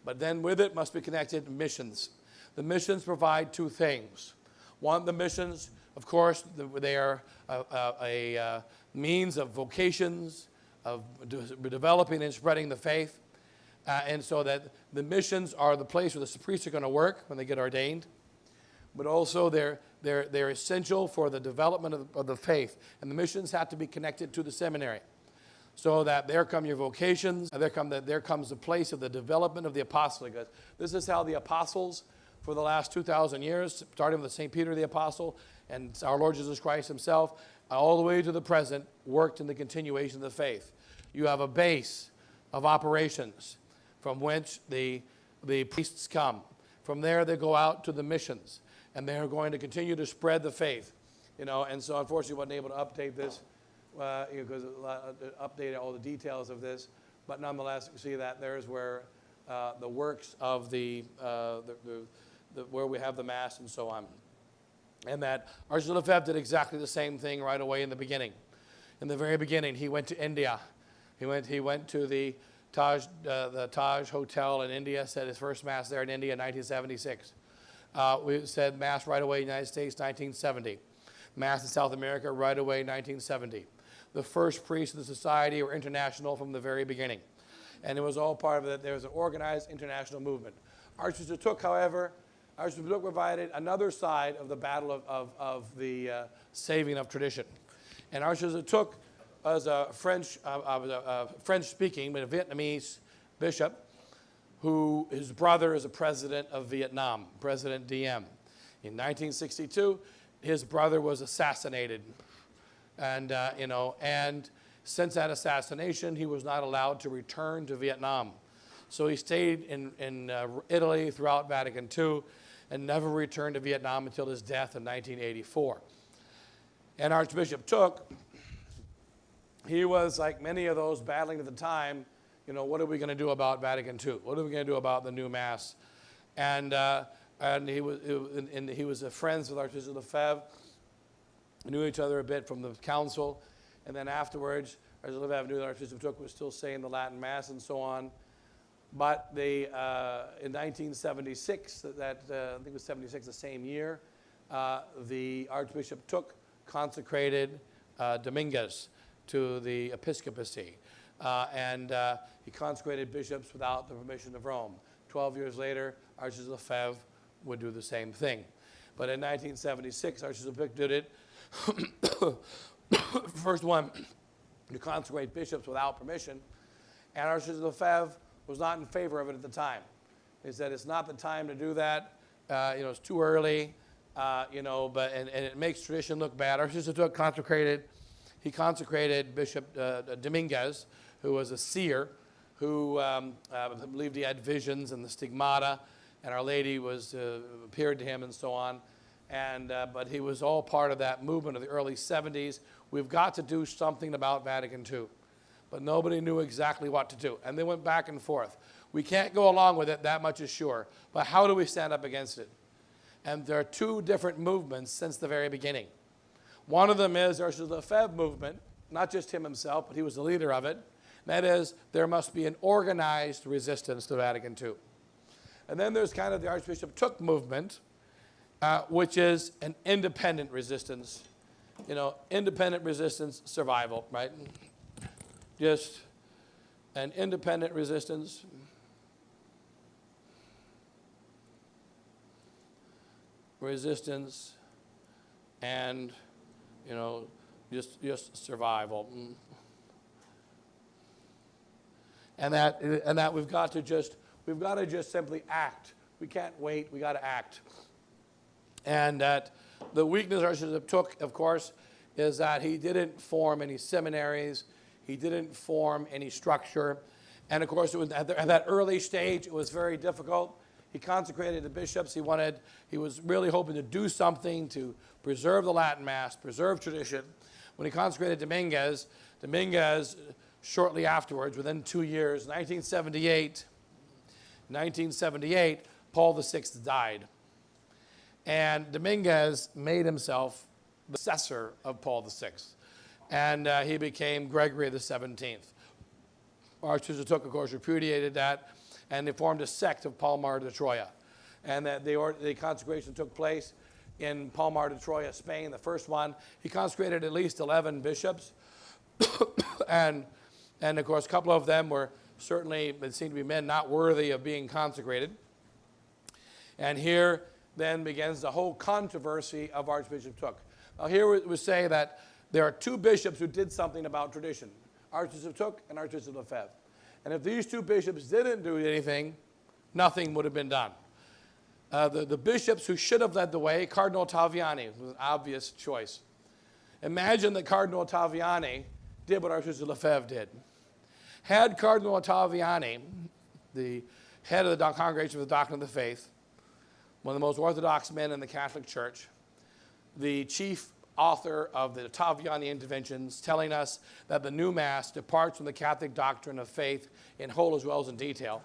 But then with it must be connected missions. The missions provide two things. want the missions. Of course, they are a means of vocations, of developing and spreading the faith. And so that the missions are the place where the priests are going to work when they get ordained. But also they're essential for the development of the faith. And the missions have to be connected to the seminary. So that there come your vocations, and there comes the place of the development of the apostolate. This is how the apostles, for the last 2,000 years, starting with St. Peter the Apostle and our Lord Jesus Christ himself, all the way to the present, worked in the continuation of the faith. You have a base of operations from which the priests come. From there, they go out to the missions, and they are going to continue to spread the faith. And so unfortunately, I wasn't able to update this because update all the details of this. But nonetheless, you see that there's where the works of where we have the Mass and so on. And that Archbishop Lefebvre did exactly the same thing right away in the beginning. In the very beginning, he went to India. He went to the Taj Hotel in India, said his first Mass there in India in 1976. We said Mass right away in the United States, 1970. Mass in South America right away, 1970. The first priests of the society were international from the very beginning. And it was all part of it. There was an organized international movement. Archbishop Took, however, Archbishop Took provided another side of the battle of the saving of tradition. And Archbishop Took was a French-speaking, but a Vietnamese bishop, who his brother is a president of Vietnam, President Diem. In 1962, his brother was assassinated. And since that assassination, he was not allowed to return to Vietnam. So he stayed in Italy throughout Vatican II and never returned to Vietnam until his death in 1984. And Archbishop Took, he was like many of those battling at the time, what are we going to do about Vatican II? What are we going to do about the new Mass? And he was friends with Archbishop Lefebvre. Knew each other a bit from the council. And then afterwards, Archbishop Lefebvre knew that Archbishop Took was still saying the Latin Mass and so on. But in 1976, I think it was 76, the same year, the Archbishop Took consecrated Dominguez to the episcopacy. And he consecrated bishops without the permission of Rome. 12 years later, Archbishop Lefebvre would do the same thing. But in 1976, Archbishop Took did it. First one to consecrate bishops without permission. And Archbishop Lefebvre was not in favor of it at the time. He said, it's not the time to do that. It's too early, and it makes tradition look bad. Archbishop Took consecrated Bishop Dominguez, who was a seer, who believed he had visions and the stigmata, and Our Lady appeared to him and so on. But he was all part of that movement of the early 70s. We've got to do something about Vatican II. But nobody knew exactly what to do. And they went back and forth. We can't go along with it, that much is sure. But how do we stand up against it? And there are two different movements since the very beginning. One of them is there's the Lefebvre movement, not just him himself, but he was the leader of it. That is, there must be an organized resistance to Vatican II. And then there's kind of the Archbishop Took movement, which is an independent resistance. Independent resistance, survival, right? Just an independent resistance. Resistance and, just survival. And that we've got to just simply act. We can't wait, we got to act. And that the weakness Archbishop Took, of course, is that he didn't form any seminaries. He didn't form any structure. And of course, it was at that early stage, it was very difficult. He consecrated the bishops. He was really hoping to do something to preserve the Latin Mass, preserve tradition. When he consecrated Dominguez, shortly afterwards, within 2 years, 1978, Paul VI died. And Dominguez made himself the successor of Paul VI. And he became Gregory the 17th. Archbishop Took, of course, repudiated that, and they formed a sect of Palmar de Troya. And that the consecration took place in Palmar de Troya, Spain, the first one. He consecrated at least 11 bishops. and of course, a couple of them were certainly, it seemed to be men not worthy of being consecrated. And here then begins the whole controversy of Archbishop Took. Now here we say that there are two bishops who did something about tradition, Archbishop Took and Archbishop Lefebvre. And if these two bishops didn't do anything, nothing would have been done. The bishops who should have led the way, Cardinal Ottaviani was an obvious choice. Imagine that Cardinal Ottaviani did what Archbishop Lefebvre did. Had Cardinal Ottaviani, the head of the Congregation for the Doctrine of the Faith, one of the most orthodox men in the Catholic Church, the chief author of the Ottaviani Interventions, telling us that the new Mass departs from the Catholic doctrine of faith in whole as well as in detail.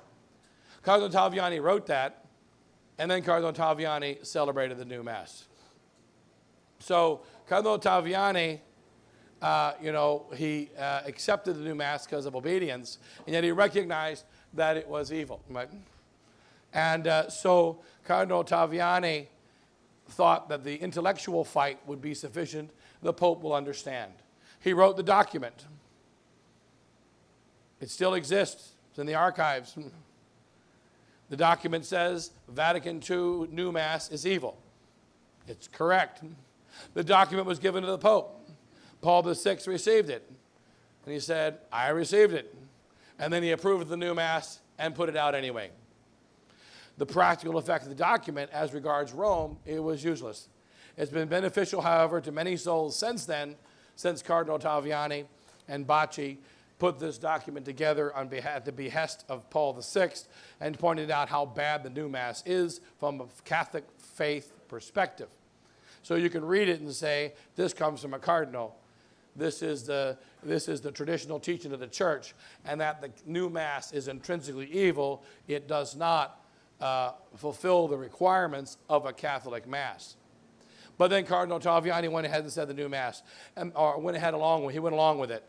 Cardinal Ottaviani wrote that, and then Cardinal Ottaviani celebrated the new Mass. So Cardinal Ottaviani, he accepted the new Mass because of obedience, and yet he recognized that it was evil. Right? And so Cardinal Ottaviani thought that the intellectual fight would be sufficient. The Pope will understand. He wrote the document. It still exists. It's in the archives. The document says Vatican II New Mass is evil. It's correct. The document was given to the Pope. Paul VI received it. And he said, I received it. And then he approved the new Mass and put it out anyway. The practical effect of the document as regards Rome, it was useless. It's been beneficial, however, to many souls since then, since Cardinal Ottaviani and Bacci put this document together at the behest of Paul VI and pointed out how bad the new Mass is from a Catholic faith perspective. So you can read it and say, this comes from a cardinal. This is the traditional teaching of the Church, and that the new Mass is intrinsically evil. It does not fulfill the requirements of a Catholic Mass. But then Cardinal Ottaviani went ahead and said the new Mass, or he went along with it.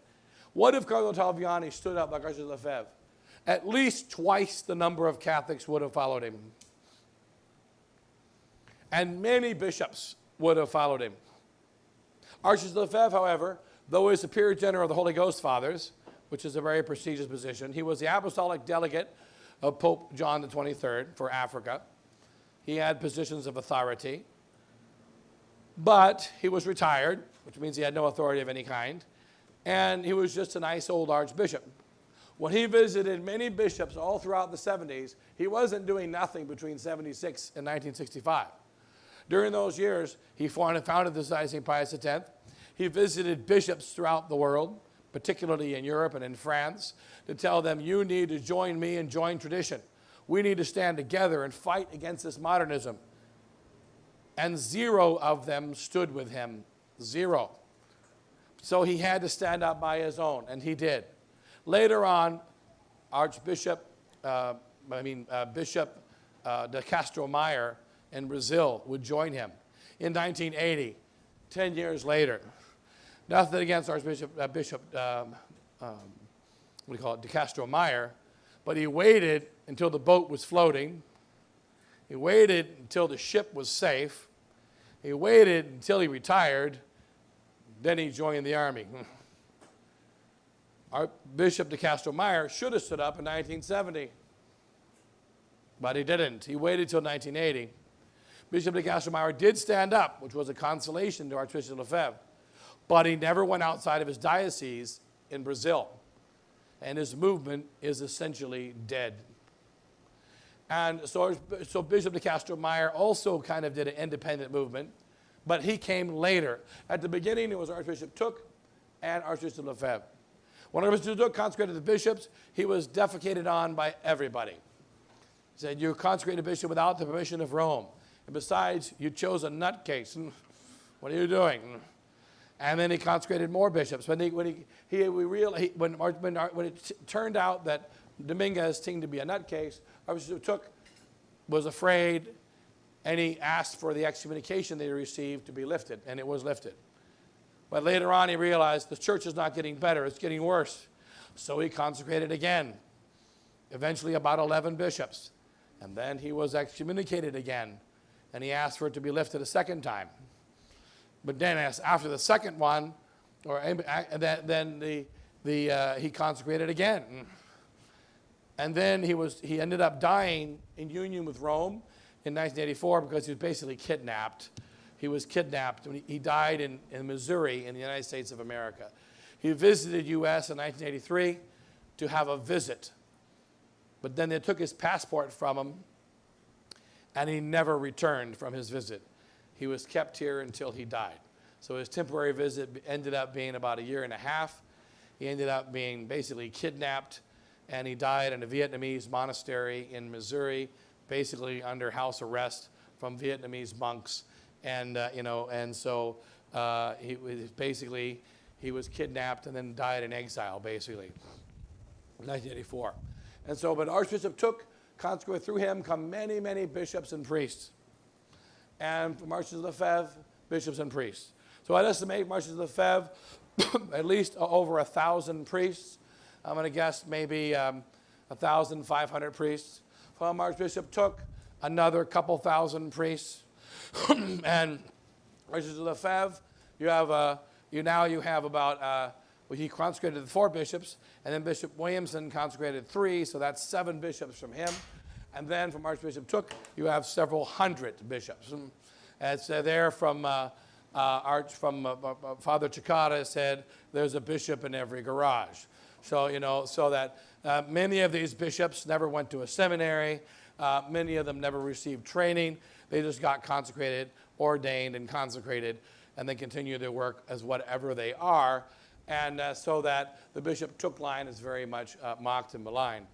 What if Cardinal Ottaviani stood up like Archbishop Lefebvre? At least twice the number of Catholics would have followed him. And many bishops would have followed him. Archbishop Lefebvre, however, though he was Superior General of the Holy Ghost Fathers, which is a very prestigious position, he was the apostolic delegate of Pope John the 23rd for Africa. He had positions of authority, but he was retired, which means he had no authority of any kind, and he was just a nice old archbishop. When he visited many bishops all throughout the 70s, he wasn't doing nothing between 76 and 1965. During those years, he founded the Society of St. Pius X. He visited bishops throughout the world, particularly in Europe and in France, to tell them, you need to join me and join tradition. We need to stand together and fight against this modernism. And 0 of them stood with him. 0. So he had to stand up by his own, and he did. Later on, Bishop de Castro Meyer in Brazil would join him in 1980, 10 years later. Nothing against Archbishop de Castro Meyer, but he waited until the boat was floating. He waited until the ship was safe. He waited until he retired. Then he joined the army. Archbishop de Castro Meyer should have stood up in 1970, but he didn't. He waited until 1980. Bishop de Castro Meyer did stand up, which was a consolation to Archbishop Lefebvre, but he never went outside of his diocese in Brazil, and his movement is essentially dead. And so Bishop de Castro Meyer also kind of did an independent movement, but he came later. At the beginning, it was Archbishop Took and Archbishop Lefebvre. When Archbishop Took consecrated the bishops, he was defecated on by everybody. He said, you consecrated a bishop without the permission of Rome. And besides, you chose a nutcase. What are you doing? And then he consecrated more bishops. When it turned out that Dominguez seemed to be a nutcase, Archbishop Took was afraid, and he asked for the excommunication they received to be lifted, and it was lifted. But later on, he realized the church is not getting better, it's getting worse. So he consecrated again, eventually about 11 bishops. And then he was excommunicated again and he asked for it to be lifted a second time. But then after the second one, he consecrated again. And then he ended up dying in union with Rome in 1984 because he was basically kidnapped. He was kidnapped. He died in Missouri in the United States of America. He visited U.S. in 1983 to have a visit. But then they took his passport from him, and he never returned from his visit. He was kept here until he died. So his temporary visit ended up being about a year and a half. He ended up being basically kidnapped, and he died in a Vietnamese monastery in Missouri, basically under house arrest from Vietnamese monks. And, so he was kidnapped and then died in exile, basically, in 1984. And so, but Archbishop Took, consecrated through him, come many, many bishops and priests. And from Archbishop Lefebvre, bishops and priests. So I'd estimate from Archbishop Lefebvre, at least over 1,000 priests. I'm going to guess maybe 1,500 priests. From Archbishop Took, another couple thousand priests. And Archbishop Lefebvre, you have about, he consecrated 4 bishops, and then Bishop Williamson consecrated 3, so that's 7 bishops from him. And then from Archbishop Took, you have several hundred bishops. It's there from Father Chikata said, there's a bishop in every garage. So, so that many of these bishops never went to a seminary. Many of them never received training. They just got consecrated, ordained, and consecrated, and they continue their work as whatever they are. And so that the Bishop Took line is very much mocked and maligned.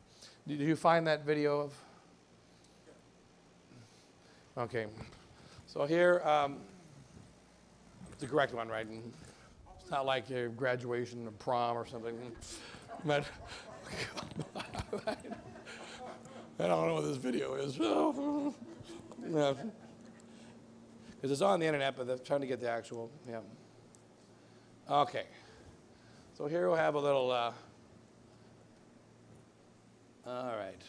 Did you find that video of? Okay. So here, the correct one, right? It's not like your graduation or prom or something. But I don't know what this video is. Because it's on the internet, but they're trying to get the actual, yeah. Okay. So here we'll have a little, all right.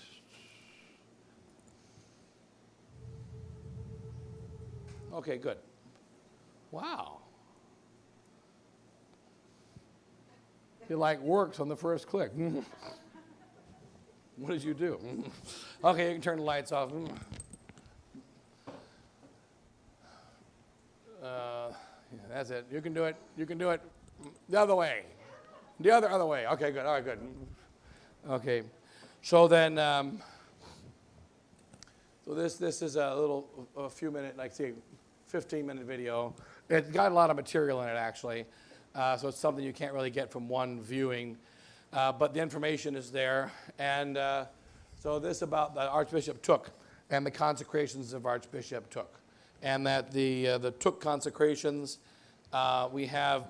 Okay, good. Wow. It like works on the first click. What did you do? Okay, you can turn the lights off. Yeah, that's it. You can do it. You can do it the other way. The other way. Okay, good. All right, good. Okay. So then, so this is a few minute, like say, 15-minute video. It's got a lot of material in it, actually. So it's something you can't really get from one viewing. But the information is there. And so this about the Archbishop Took and the consecrations of Archbishop Took. And that the Took consecrations, we have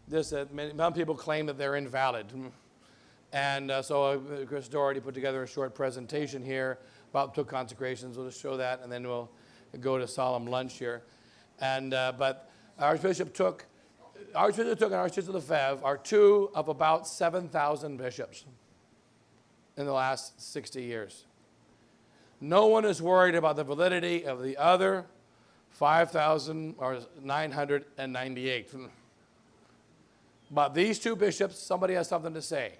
this, some people claim that they're invalid. And so Chris Doherty put together a short presentation here about Took consecrations. We'll just show that, and then we'll go to solemn lunch here. And but Archbishop Took and Archbishop Lefebvre are 2 of about 7,000 bishops in the last 60 years. No one is worried about the validity of the other 5,998. But these 2 bishops, somebody has something to say.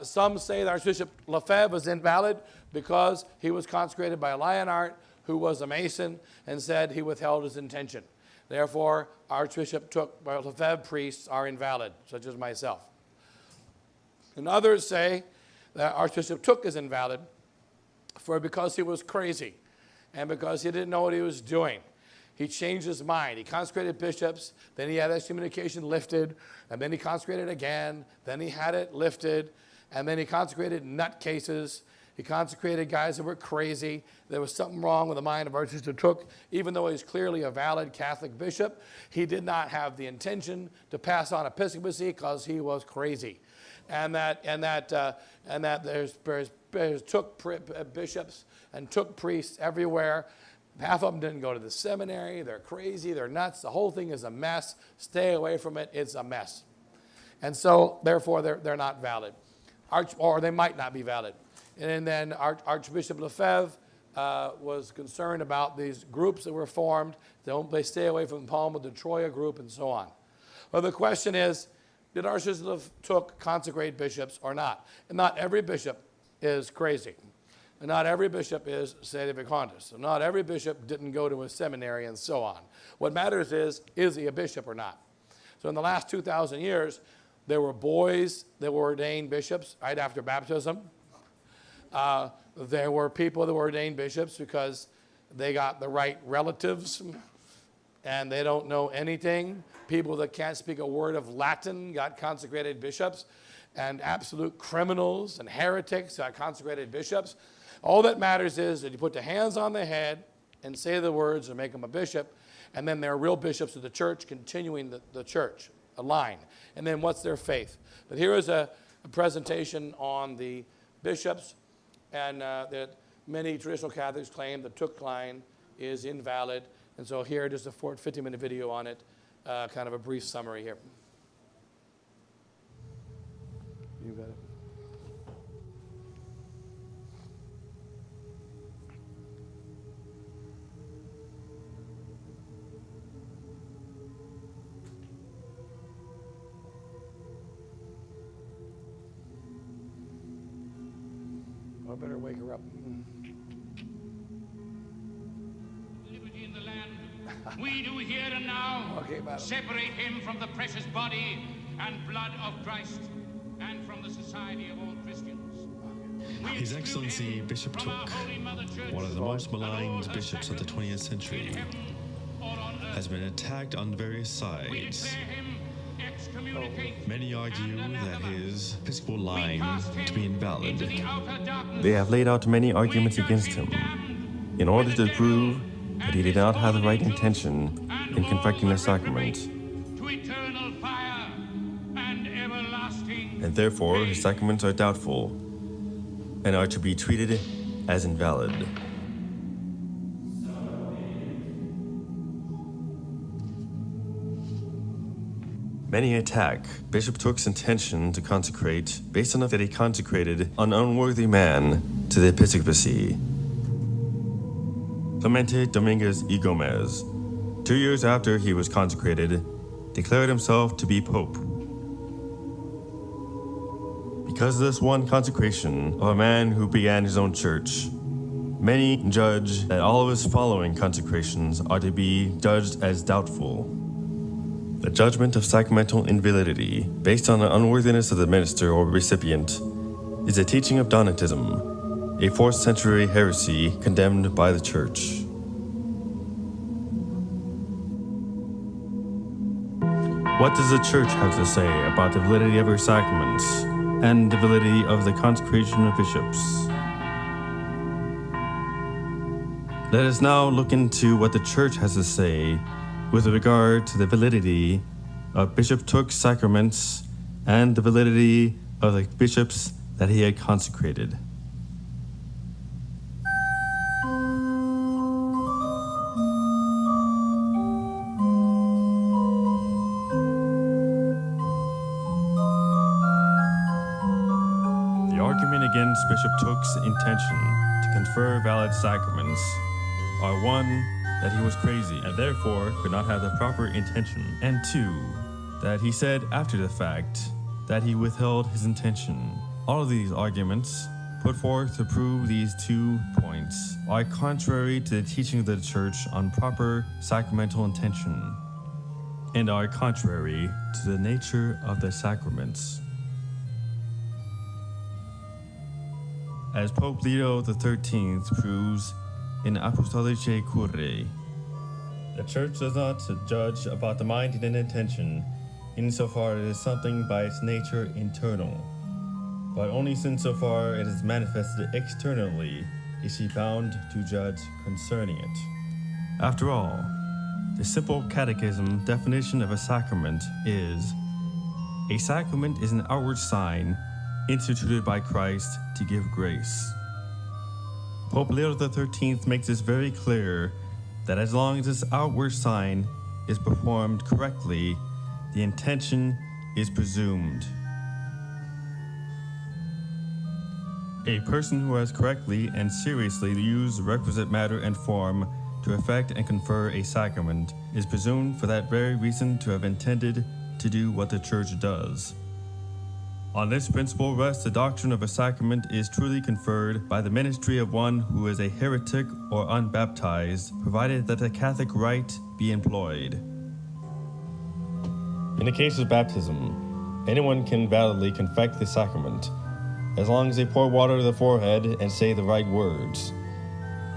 Some say that Archbishop Lefebvre was invalid because he was consecrated by Leonard, who was a Mason, and said he withheld his intention. Therefore, Archbishop Lefebvre priests are invalid, such as myself. And others say that Archbishop Took is invalid because he was crazy and because he didn't know what he was doing. He changed his mind. He consecrated bishops, then he had excommunication lifted, and then he consecrated again, then he had it lifted, and then he consecrated nutcases. He consecrated guys that were crazy. There was something wrong with the mind of Archbishop Took. Even though he's clearly a valid Catholic bishop, he did not have the intention to pass on episcopacy because he was crazy. And that there's Took bishops and Took priests everywhere. Half of them didn't go to the seminary. They're crazy. They're nuts. The whole thing is a mess. Stay away from it. It's a mess. And so, therefore, they're not valid. Or they might not be valid. And then Archbishop Lefebvre, was concerned about these groups that were formed. They stay away from Palma de Troya group and so on. Well, the question is, did Archbishop Took consecrate bishops or not? And not every bishop is crazy. And not every bishop is sedevacantist. So not every bishop didn't go to a seminary and so on. What matters is he a bishop or not? So in the last 2,000 years, there were boys that were ordained bishops right after baptism. There were people that were ordained bishops because they got the right relatives and they don't know anything. People that can't speak a word of Latin got consecrated bishops, and absolute criminals and heretics got consecrated bishops. All that matters is that you put the hands on the head and say the words and make them a bishop, and then they're real bishops of the church, continuing the church, a line. And then what's their faith? But here is a presentation on the bishops, and that many traditional Catholics claim the Took line is invalid. And so here, just a 50-minute video on it, kind of a brief summary here. You got it. I better wake her up. Liberty in the land, we do here and now separate him from the precious body and blood of Christ and from the society of all Christians. His Excellency Bishop Took, one of the most maligned bishops of the 20th century, has been attacked on various sides. Many argue that his episcopal line to be invalid. They have laid out many arguments against him in order to prove that he did not have the right intention in confecting the sacrament, and therefore his sacraments are doubtful and are to be treated as invalid. Many attack Bishop Took's intention to consecrate based on the fact that he consecrated an unworthy man to the episcopacy. Clemente Dominguez y Gomez, 2 years after he was consecrated, declared himself to be Pope. Because of this one consecration of a man who began his own church, many judge that all of his following consecrations are to be judged as doubtful. The judgment of sacramental invalidity, based on the unworthiness of the minister or recipient, is a teaching of Donatism, a 4th century heresy condemned by the Church. What does the Church have to say about the validity of her sacraments and the validity of the consecration of bishops? Let us now look into what the Church has to say with regard to the validity of Bishop Took's sacraments and the validity of the bishops that he had consecrated. The argument against Bishop Took's intention to confer valid sacraments are one, that he was crazy and therefore could not have the proper intention, and 2, that he said after the fact that he withheld his intention. All of these arguments put forth to prove these 2 points are contrary to the teaching of the Church on proper sacramental intention and are contrary to the nature of the sacraments. As Pope Leo XIII proves in Apostolicae Curae, the Church does not judge about the mind and intention insofar it is something by its nature internal, but only insofar it is manifested externally is she bound to judge concerning it. After all, the simple catechism definition of a sacrament is: a sacrament is an outward sign instituted by Christ to give grace. Pope Leo XIII makes this very clear that as long as this outward sign is performed correctly, the intention is presumed. A person who has correctly and seriously used the requisite matter and form to effect and confer a sacrament is presumed for that very reason to have intended to do what the Church does. On this principle rests the doctrine of a sacrament is truly conferred by the ministry of one who is a heretic or unbaptized, provided that the Catholic rite be employed. In the case of baptism, anyone can validly confect the sacrament, as long as they pour water to the forehead and say the right words.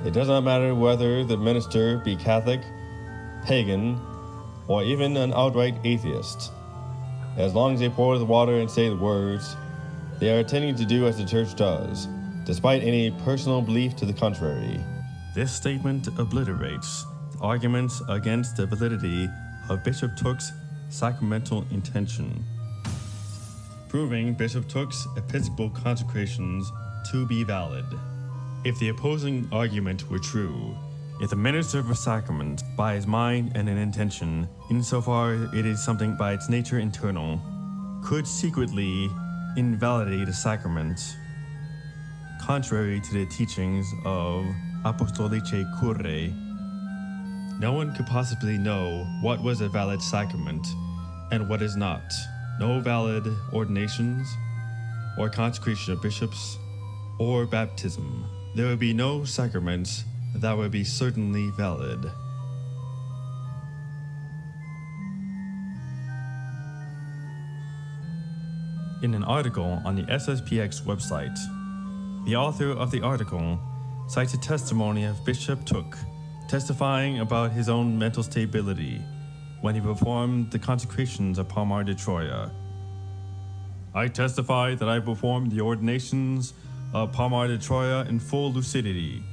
It does not matter whether the minister be Catholic, pagan, or even an outright atheist. As long as they pour the water and say the words, they are intending to do as the Church does, despite any personal belief to the contrary. This statement obliterates arguments against the validity of Bishop Tooke's sacramental intention, proving Bishop Tooke's episcopal consecrations to be valid. If the opposing argument were true, if the minister of a sacrament, by his mind and an intention, insofar it is something by its nature internal, could secretly invalidate a sacrament, contrary to the teachings of Apostolice Curae, no one could possibly know what was a valid sacrament and what is not. No valid ordinations, or consecration of bishops, or baptism. There would be no sacraments that would be certainly valid. In an article on the SSPX website, the author of the article cites a testimony of Bishop Tooke testifying about his own mental stability when he performed the consecrations of Palmar de Troya. I testify that I performed the ordinations of Palmar de Troya in full lucidity.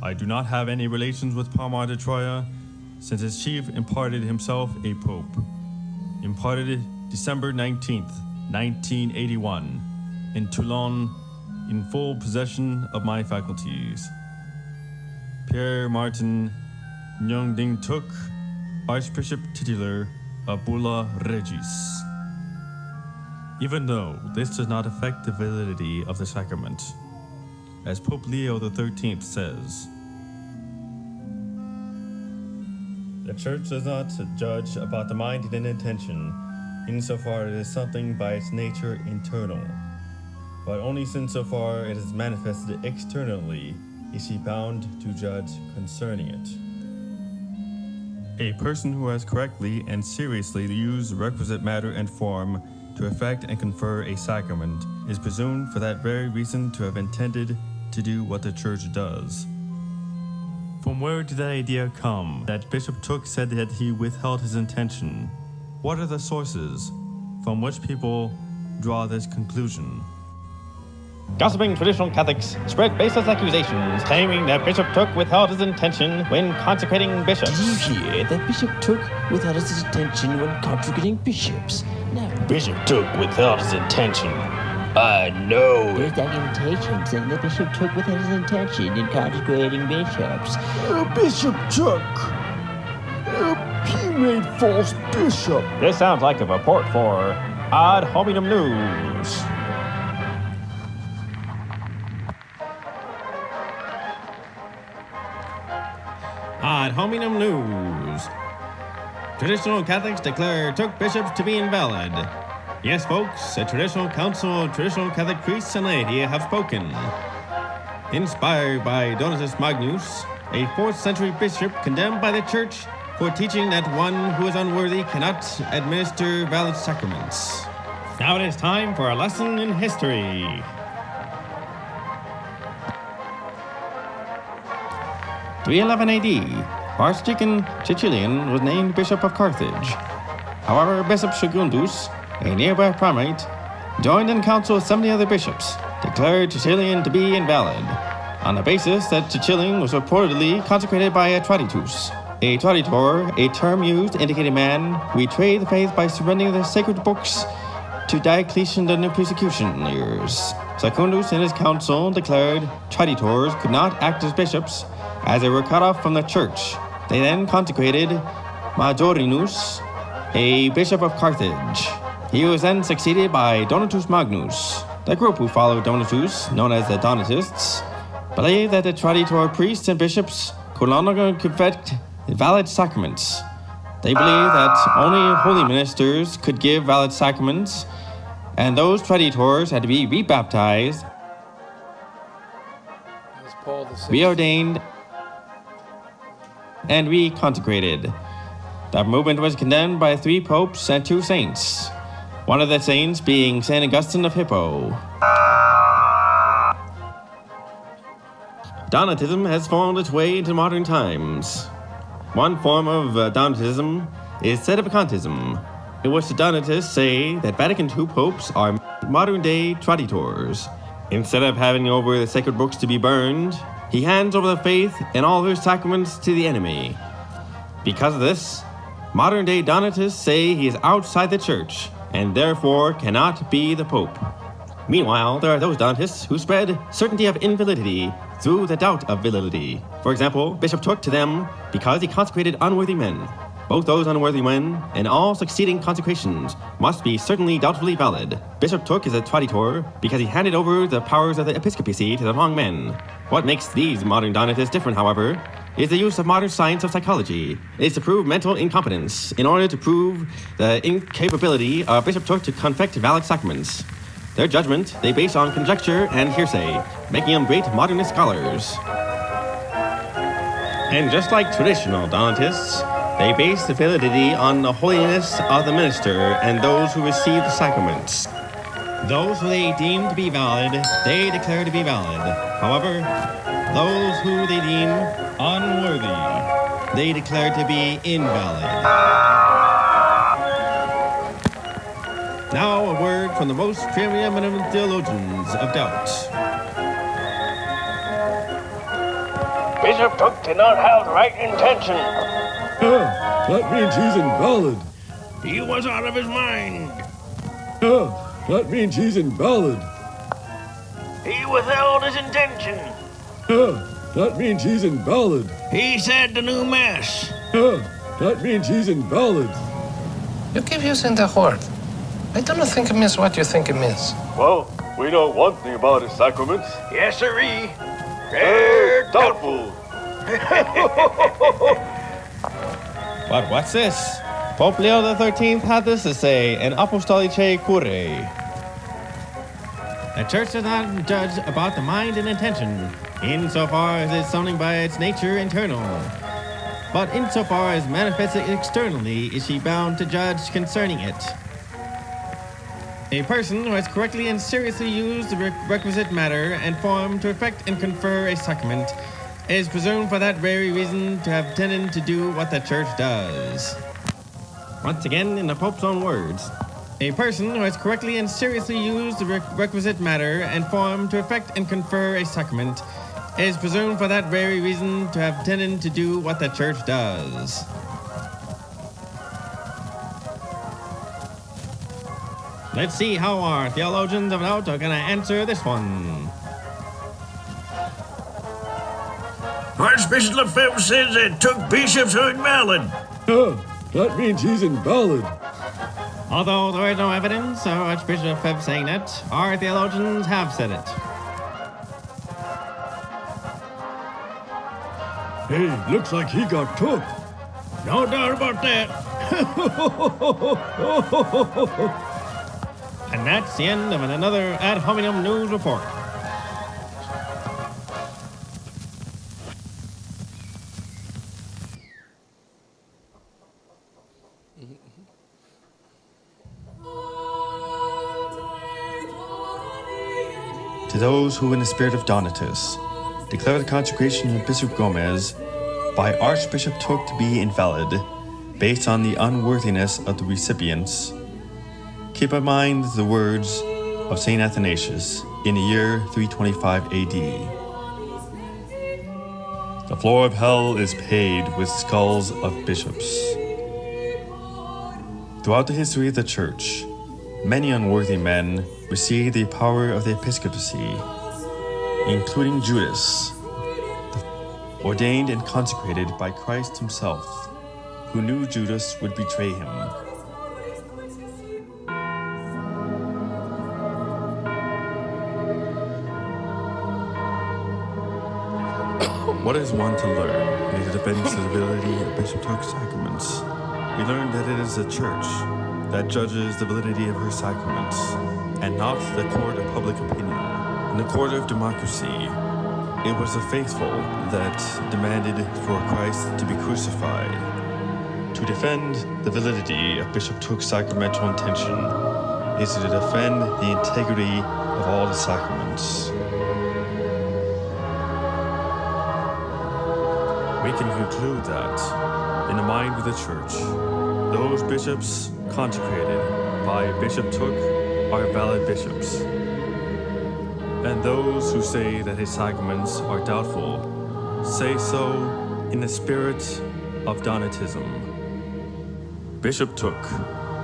I do not have any relations with Palmar de Troya, since its chief imparted himself a pope. Imparted December 19th, 1981, in Toulon, in full possession of my faculties. Pierre Martin Nyongding Tooke, Archbishop titular of Bulla Regis. Even though this does not affect the validity of the sacrament, as Pope Leo XIII says, the Church does not judge about the mind and intention, insofar it is something by its nature internal, but only insofar it is manifested externally is she bound to judge concerning it. A person who has correctly and seriously used the requisite matter and form to effect and confer a sacrament is presumed for that very reason to have intended to do what the Church does. From where did that idea come that Bishop Tooke said that he withheld his intention? What are the sources from which people draw this conclusion? Gossiping traditional Catholics spread baseless accusations claiming that Bishop Tooke withheld his intention when consecrating bishops. Did you hear that Bishop Tooke withheld his intention when consecrating bishops? No. Bishop Tooke withheld his intention. I know. There's documentation saying that Bishop Tooke withheld his intention in consecrating bishops. Bishop Tooke. He made false bishop. This sounds like a report for Ad Hominem News. Ad Hominem News. Traditional Catholics declare Tooke bishops to be invalid. Yes, folks, a traditional council of traditional Catholic priests and laity have spoken. Inspired by Donatus Magnus, a 4th century bishop condemned by the Church for teaching that one who is unworthy cannot administer valid sacraments. Now it is time for a lesson in history. (311 AD), Archdeacon Cecilian was named Bishop of Carthage. However, Bishop Segundus, a nearby primate, joined in council with 70 other bishops, declared Cecilian to be invalid, on the basis that Cecilian was reportedly consecrated by a traditus. A traditor, a term used to indicate a man who betrayed the faith by surrendering the sacred books to Diocletian during the persecution years. Secundus and his council declared traditors could not act as bishops, as they were cut off from the Church. They then consecrated Majorinus, a bishop of Carthage. He was then succeeded by Donatus Magnus. the group who follow Donatus, known as the Donatists, believe that the traditor priests and bishops could no longer confect valid sacraments. They believe that only holy ministers could give valid sacraments, and those traditors had to be rebaptized, reordained, and reconsecrated. The movement was condemned by 3 popes and 2 saints, one of the saints being St. Augustine of Hippo. Donatism has found its way into modern times. One form of Donatism is sedevacantism, in which the Donatists say that Vatican II popes are modern-day traditors. Instead of handing over the sacred books to be burned, he hands over the faith and all her sacraments to the enemy. Because of this, modern-day Donatists say he is outside the church and therefore cannot be the pope. Meanwhile, there are those Donatists who spread certainty of invalidity through the doubt of validity. For example, Bishop took to them because he consecrated unworthy men. Both those unworthy men and all succeeding consecrations must be certainly doubtfully valid. Bishop Took is a traditor because he handed over the powers of the episcopacy to the wrong men. What makes these modern Donatists different, however, is the use of modern science of psychology. It is to prove mental incompetence in order to prove the incapability of Bishop Took to confect valid sacraments. Their judgment they base on conjecture and hearsay, making them great modernist scholars. And just like traditional Donatists, they base the validity on the holiness of the minister and those who receive the sacraments. Those who they deem to be valid, they declare to be valid. However, those who they deem unworthy, they declare to be invalid. Now a word from the most preeminent theologians of doubt. Bishop Took did not have the right intention. That means he's invalid. He was out of his mind. That means he's invalid. He withheld his intention. That means he's invalid. He said the new mass. That means he's invalid. You keep using the word. I do not think it means what you think it means. Well, we know one thing about his sacraments. Yes, sirree. They're doubtful. But what's this? Pope Leo XIII had this to say in Apostolicae Curae. The church does not judge about the mind and intention, insofar as it is something by its nature internal. But insofar as manifested externally is she bound to judge concerning it. A person who has correctly and seriously used the requisite matter and form to effect and confer a sacrament is presumed for that very reason to have tended to do what the church does. Once again, in the Pope's own words, a person who has correctly and seriously used the requisite matter and form to effect and confer a sacrament is presumed for that very reason to have tended to do what the church does. Let's see how our theologians of doubt are going to answer this one. Archbishop Lefebvre says it took bishops who are invalid. That means he's invalid. Although there is no evidence of Archbishop Lefebvre saying that, our theologians have said it. Hey, looks like he got took. No doubt about that. And that's the end of another Ad Hominem News Report. To those who in the spirit of Donatus declare the consecration of Bishop Gomez by Archbishop Took to be invalid based on the unworthiness of the recipients, keep in mind the words of St. Athanasius in the year 325 AD. The floor of hell is paved with skulls of bishops. Throughout the history of the Church, many unworthy men received the power of the episcopacy, including Judas, ordained and consecrated by Christ himself, who knew Judas would betray him. What is one to learn in the defense of the validity of Bishop Took's sacraments? We learned that it is the Church that judges the validity of her sacraments, and not the court of public opinion. In the court of democracy, it was the faithful that demanded for Christ to be crucified. To defend the validity of Bishop Took's sacramental intention is to defend the integrity of all the sacraments. We can conclude that, in the mind of the Church, those bishops consecrated by Bishop Took are valid bishops, and those who say that his sacraments are doubtful say so in the spirit of Donatism. Bishop Took,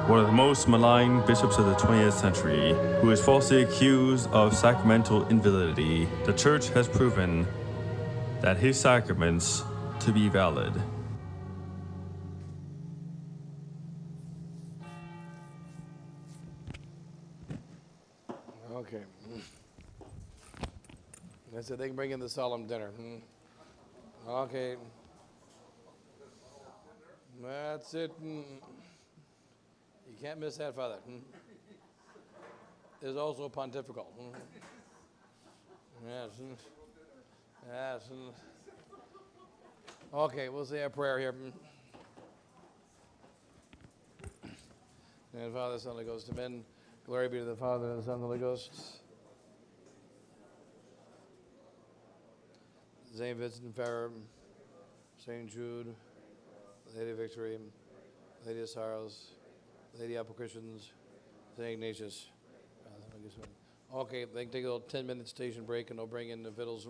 one of the most maligned bishops of the 20th century, who is falsely accused of sacramental invalidity, the Church has proven that his sacraments to be valid. Okay. I said they can bring in the solemn dinner. Okay. That's it. You can't miss that, Father. There's also pontifical. Yes. Yes. Okay, we'll say a prayer here. And Father, Son, Holy Ghost, amen. Glory be to the Father, and the Son, and the Holy Ghost. St. Vincent Ferrer, St. Jude, Lady of Victory, Lady of Sorrows, Lady of Christians, St. Ignatius. Okay, they can take a little 10-minute station break, and they'll bring in the fiddles.